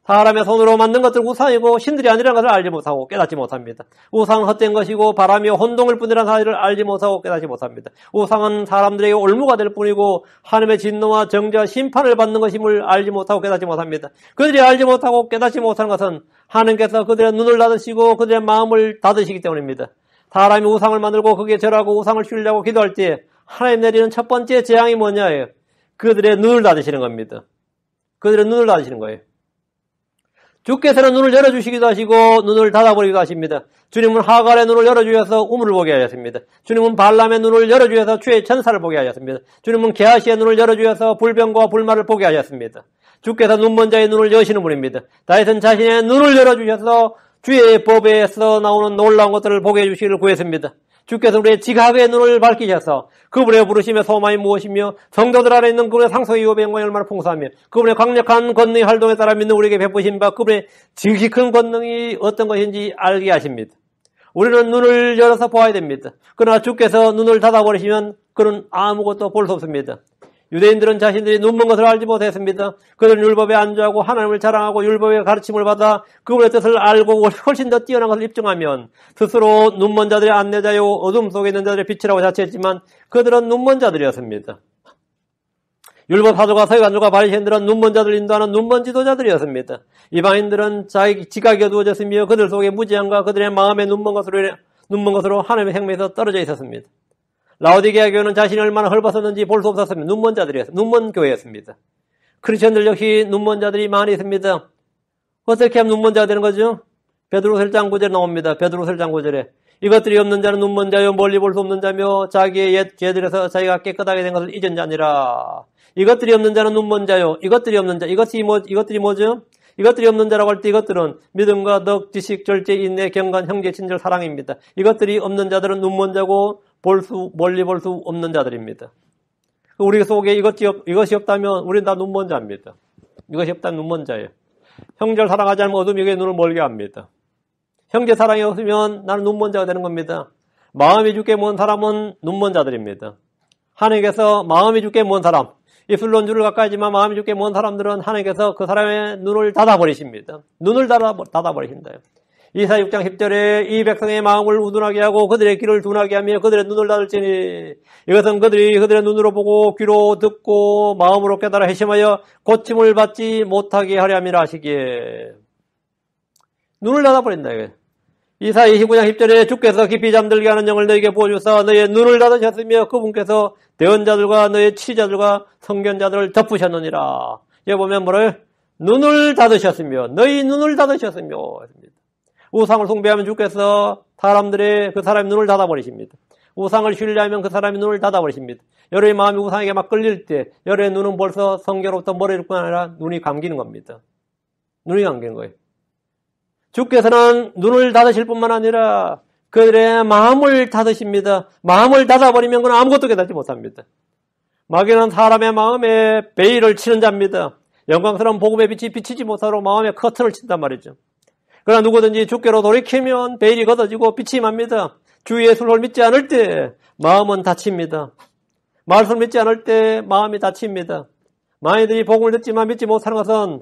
사람의 손으로 만든 것들 우상이고 신들이 아니라는 것을 알지 못하고 깨닫지 못합니다. 우상은 헛된 것이고 바람이요 혼동일 뿐이라는 사실을 알지 못하고 깨닫지 못합니다. 우상은 사람들에게 올무가 될 뿐이고 하나님의 진노와 정죄와 심판을 받는 것임을 알지 못하고 깨닫지 못합니다. 그들이 알지 못하고 깨닫지 못하는 것은 하나님께서 그들의 눈을 닫으시고 그들의 마음을 닫으시기 때문입니다. 사람이 우상을 만들고 그게 절하고 우상을 쉬려고 기도할 때 하나님 내리는 첫 번째 재앙이 뭐냐예요? 그들의 눈을 닫으시는 겁니다. 그들의 눈을 닫으시는 거예요. 주께서는 눈을 열어주시기도 하시고 눈을 닫아버리기도 하십니다. 주님은 하갈의 눈을 열어주셔서 우물을 보게 하셨습니다. 주님은 발람의 눈을 열어주셔서 주의 천사를 보게 하셨습니다. 주님은 게하시의 눈을 열어주셔서 불병과 불말을 보게 하셨습니다. 주께서 눈먼 자의 눈을 여시는 분입니다. 다윗은 자신의 눈을 열어주셔서 주의 법에서 나오는 놀라운 것들을 보게 해주시기를 구했습니다. 주께서 우리의 지각의 눈을 밝히셔서 그분의 부르심의 소망이 무엇이며 성도들 안에 있는 그분의 상속의 유업의 영광이 얼마나 풍성하며 그분의 강력한 권능의 활동에 따라 믿는 우리에게 베푸신 바 그분의 지극히 큰 권능이 어떤 것인지 알게 하십니다. 우리는 눈을 열어서 보아야 됩니다. 그러나 주께서 눈을 닫아버리시면 그는 아무것도 볼 수 없습니다. 유대인들은 자신들이 눈먼 것을 알지 못했습니다. 그들은 율법에 안주하고 하나님을 자랑하고 율법의 가르침을 받아 그분의 뜻을 알고 훨씬 더 뛰어난 것을 입증하면 스스로 눈먼 자들의 안내자요 어둠 속에 있는 자들의 빛이라고 자처했지만 그들은 눈먼 자들이었습니다. 율법 사도가 서기관들과 바리새인들은 눈먼 자들을 인도하는 눈먼 지도자들이었습니다. 이방인들은 자기 지각이 어두워졌으며 그들 속에 무지함과 그들의 마음에 눈먼 것으로 하나님의 생명에서 떨어져 있었습니다. 라오디게아 교회는 자신이 얼마나 헐벗었는지 볼 수 없었으며 눈먼 자들이었습니다. 눈먼 교회였습니다. 크리스천들 역시 눈먼 자들이 많이 있습니다. 어떻게 하면 눈먼 자가 되는 거죠? 베드로서 1장 9절에 나옵니다. 베드로서 1장 9절에 이것들이 없는 자는 눈먼 자요 멀리 볼 수 없는 자며 자기의 옛 죄들에서 자기가 깨끗하게 된 것을 잊은 자니라. 이것들이 없는 자는 눈먼 자요. 이것들이 없는 자. 이것들이 뭐죠? 이것들이 없는 자라고 할 때 이것들은 믿음과 덕, 지식, 절제, 인내, 경건, 형제, 친절, 사랑입니다. 이것들이 없는 자들은 눈먼 자고 멀리 볼 수 없는 자들입니다. 우리 속에 이것이 없다면 우리는 다 눈먼 자입니다. 이것이 없다면 눈먼 자예요. 형제를 사랑하지 않으면 어둠에게 눈을 멀게 합니다. 형제 사랑이 없으면 나는 눈먼 자가 되는 겁니다. 마음이 주께 먼 사람은 눈먼 자들입니다. 하나님께서 마음이 주께 먼 사람, 입술론 주를 가까이 하지만 마음이 주께 먼 사람들은 하나님께서 그 사람의 눈을 닫아버리십니다. 눈을 닫아버리신다요. 이사야 6장 10절에 이 백성의 마음을 우둔하게 하고 그들의 귀를 둔하게 하며 그들의 눈을 닫을지니 이것은 그들이 그들의 눈으로 보고 귀로 듣고 마음으로 깨달아 회심하여 고침을 받지 못하게 하려 함이라 하시기에 눈을 닫아버린다. 이사야 29장 10절에 주께서 깊이 잠들게 하는 영을 너에게 부어주사 너의 눈을 닫으셨으며 그분께서 대언자들과 너의 치자들과 선견자들을 덮으셨느니라. 여기 보면 뭐래요? 눈을 닫으셨으며 너희 눈을 닫으셨으며 우상을 숭배하면 주께서 그 사람의 눈을 닫아버리십니다. 우상을 신뢰하면 그 사람의 눈을 닫아버리십니다. 여러의 마음이 우상에게 막 끌릴 때 여러의 눈은 벌써 성경으로부터 멀어질 뿐 아니라 눈이 감기는 겁니다. 눈이 감기는 거예요. 주께서는 눈을 닫으실 뿐만 아니라 그들의 마음을 닫으십니다. 마음을 닫아버리면 그는 아무것도 깨닫지 못합니다. 마귀는 사람의 마음에 베일을 치는 자입니다. 영광스러운 복음의 빛이 비치지 못하도록 마음에 커튼을 친단 말이죠. 그러나 누구든지 주께로 돌이키면 베일이 걷어지고 빛이 맙니다. 주 예수를 믿지 않을 때 마음은 닫힙니다. 말씀을 믿지 않을 때 마음이 닫힙니다. 많이들이 복음을 듣지만 믿지 못하는 것은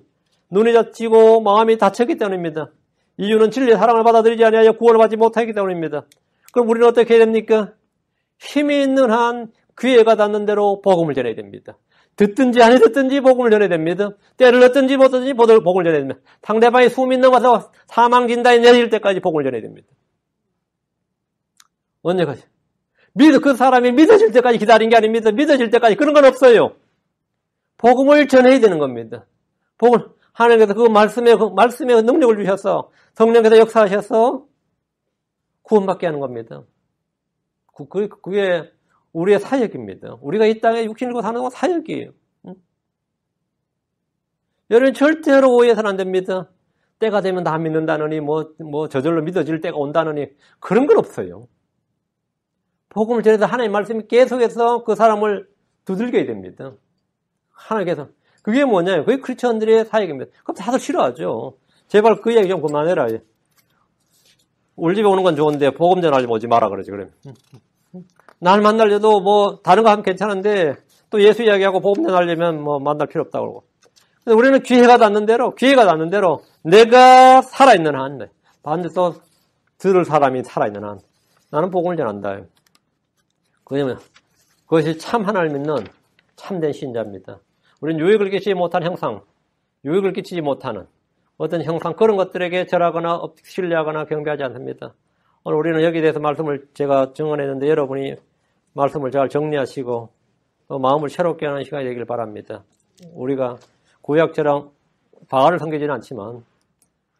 눈이 닫히고 마음이 닫혔기 때문입니다. 이유는 진리의 사랑을 받아들이지 아니하여 구원을 받지 못하기 때문입니다. 그럼 우리는 어떻게 해야 됩니까? 힘이 있는 한 귀에가 닿는 대로 복음을 전해야 됩니다. 듣든지 안 듣든지 복음을 전해야 됩니다. 때를 넣든지 못 듣든지 복음을 전해야 됩니다. 상대방이 숨이 넘어서 사망 진단이 내릴 때까지 복음을 전해야 됩니다. 언제까지? 그 사람이 믿어질 때까지 기다린 게 아닙니다. 믿어질 때까지 그런 건 없어요. 복음을 전해야 되는 겁니다. 하나님께서 그 말씀의 능력을 주셔서 성령께서 역사하셔서 구원받게 하는 겁니다. 그게 우리의 사역입니다. 우리가 이 땅에 육신을 입고 사는 건 사역이에요. 여러분 절대로 오해해서는 안 됩니다. 때가 되면 다 믿는다느니 저절로 믿어질 때가 온다느니 그런 건 없어요. 복음을 전해서 하나님의 말씀이 계속해서 그 사람을 두들겨야 됩니다. 하나님께서. 그게 뭐냐면 그게 크리스천들의 사역입니다. 그럼 다들 싫어하죠. 제발 그 얘기 좀 그만해라. 우리 집에 오는 건 좋은데 복음 전하려면 오지 마라 그러지. 그러면. 날 만나려도 다른 거 하면 괜찮은데 또 예수 이야기하고 복음 전하려면 만날 필요 없다고 그러고. 근데 우리는 기회가 닿는 대로 내가 살아있는 한, 반드시 또 들을 사람이 살아있는 한 나는 복음을 전한다. 왜냐면 그것이 참 하나님을 믿는 참된 신자입니다. 우리는 유익을 끼치지 못한 형상, 유익을 끼치지 못하는 어떤 형상 그런 것들에게 절하거나 신뢰하거나 경배하지 않습니다. 오늘 우리는 여기에 대해서 말씀을 제가 증언했는데 여러분이 말씀을 잘 정리하시고 또 마음을 새롭게 하는 시간이 되길 바랍니다. 우리가 구약처럼 바알을 섬기지는 않지만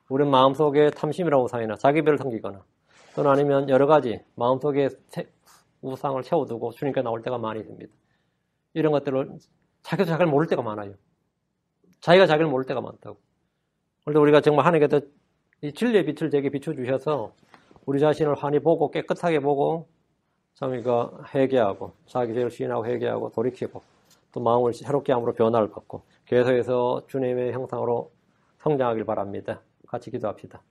우리는 마음속에 탐심이라고 우상이나 자기별을 섬기거나 또는 아니면 여러 가지 마음속에 우상을 세워두고 주님께 나올 때가 많이 있습니다. 이런 것들을 자기도 자기를 모를 때가 많아요. 자기가 자기를 모를 때가 많다고. 그런데 우리가 정말 하나님께서 이 진리의 빛을 제게 비춰주셔서 우리 자신을 환히 보고 깨끗하게 보고 자기가 회개하고 자기 죄를 시인하고 회개하고 돌이키고 또 마음을 새롭게 함으로 변화를 받고 계속해서 주님의 형상으로 성장하길 바랍니다. 같이 기도합시다.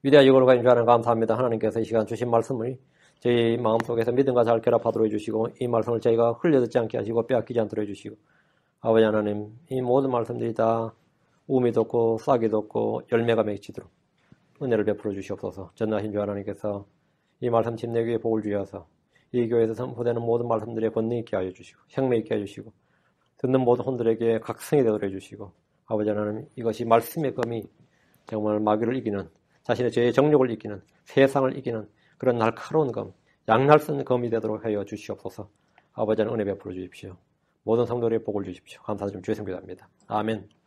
위대한 이걸로 주 하나님 감사합니다. 하나님께서 이 시간 주신 말씀을 저희 마음속에서 믿음과 잘 결합하도록 해주시고 이 말씀을 저희가 흘려듣지 않게 하시고 빼앗기지 않도록 해주시고 아버지 하나님 이 모든 말씀들이 다 우미도 없고 싹이도 없고 열매가 맺히도록 은혜를 베풀어 주시옵소서. 전능하신 주 하나님께서 이 말씀 침례교회에 복을 주셔서 이 교회에서 선포되는 모든 말씀들에 권능 있게 하여 주시고 생명 있게 해주시고 듣는 모든 혼들에게 각성이 되도록 해주시고 아버지 하나님 이것이 말씀의 검이 정말 마귀를 이기는 자신의 죄의 정욕을 이기는 세상을 이기는 그런 날카로운 검, 양날 쓴 검이 되도록 하여 주시옵소서. 아버지 하나님 은혜 베풀어 주십시오. 모든 성도들의 복을 주십시오. 감사드리며 주의 성교합니다. 아멘.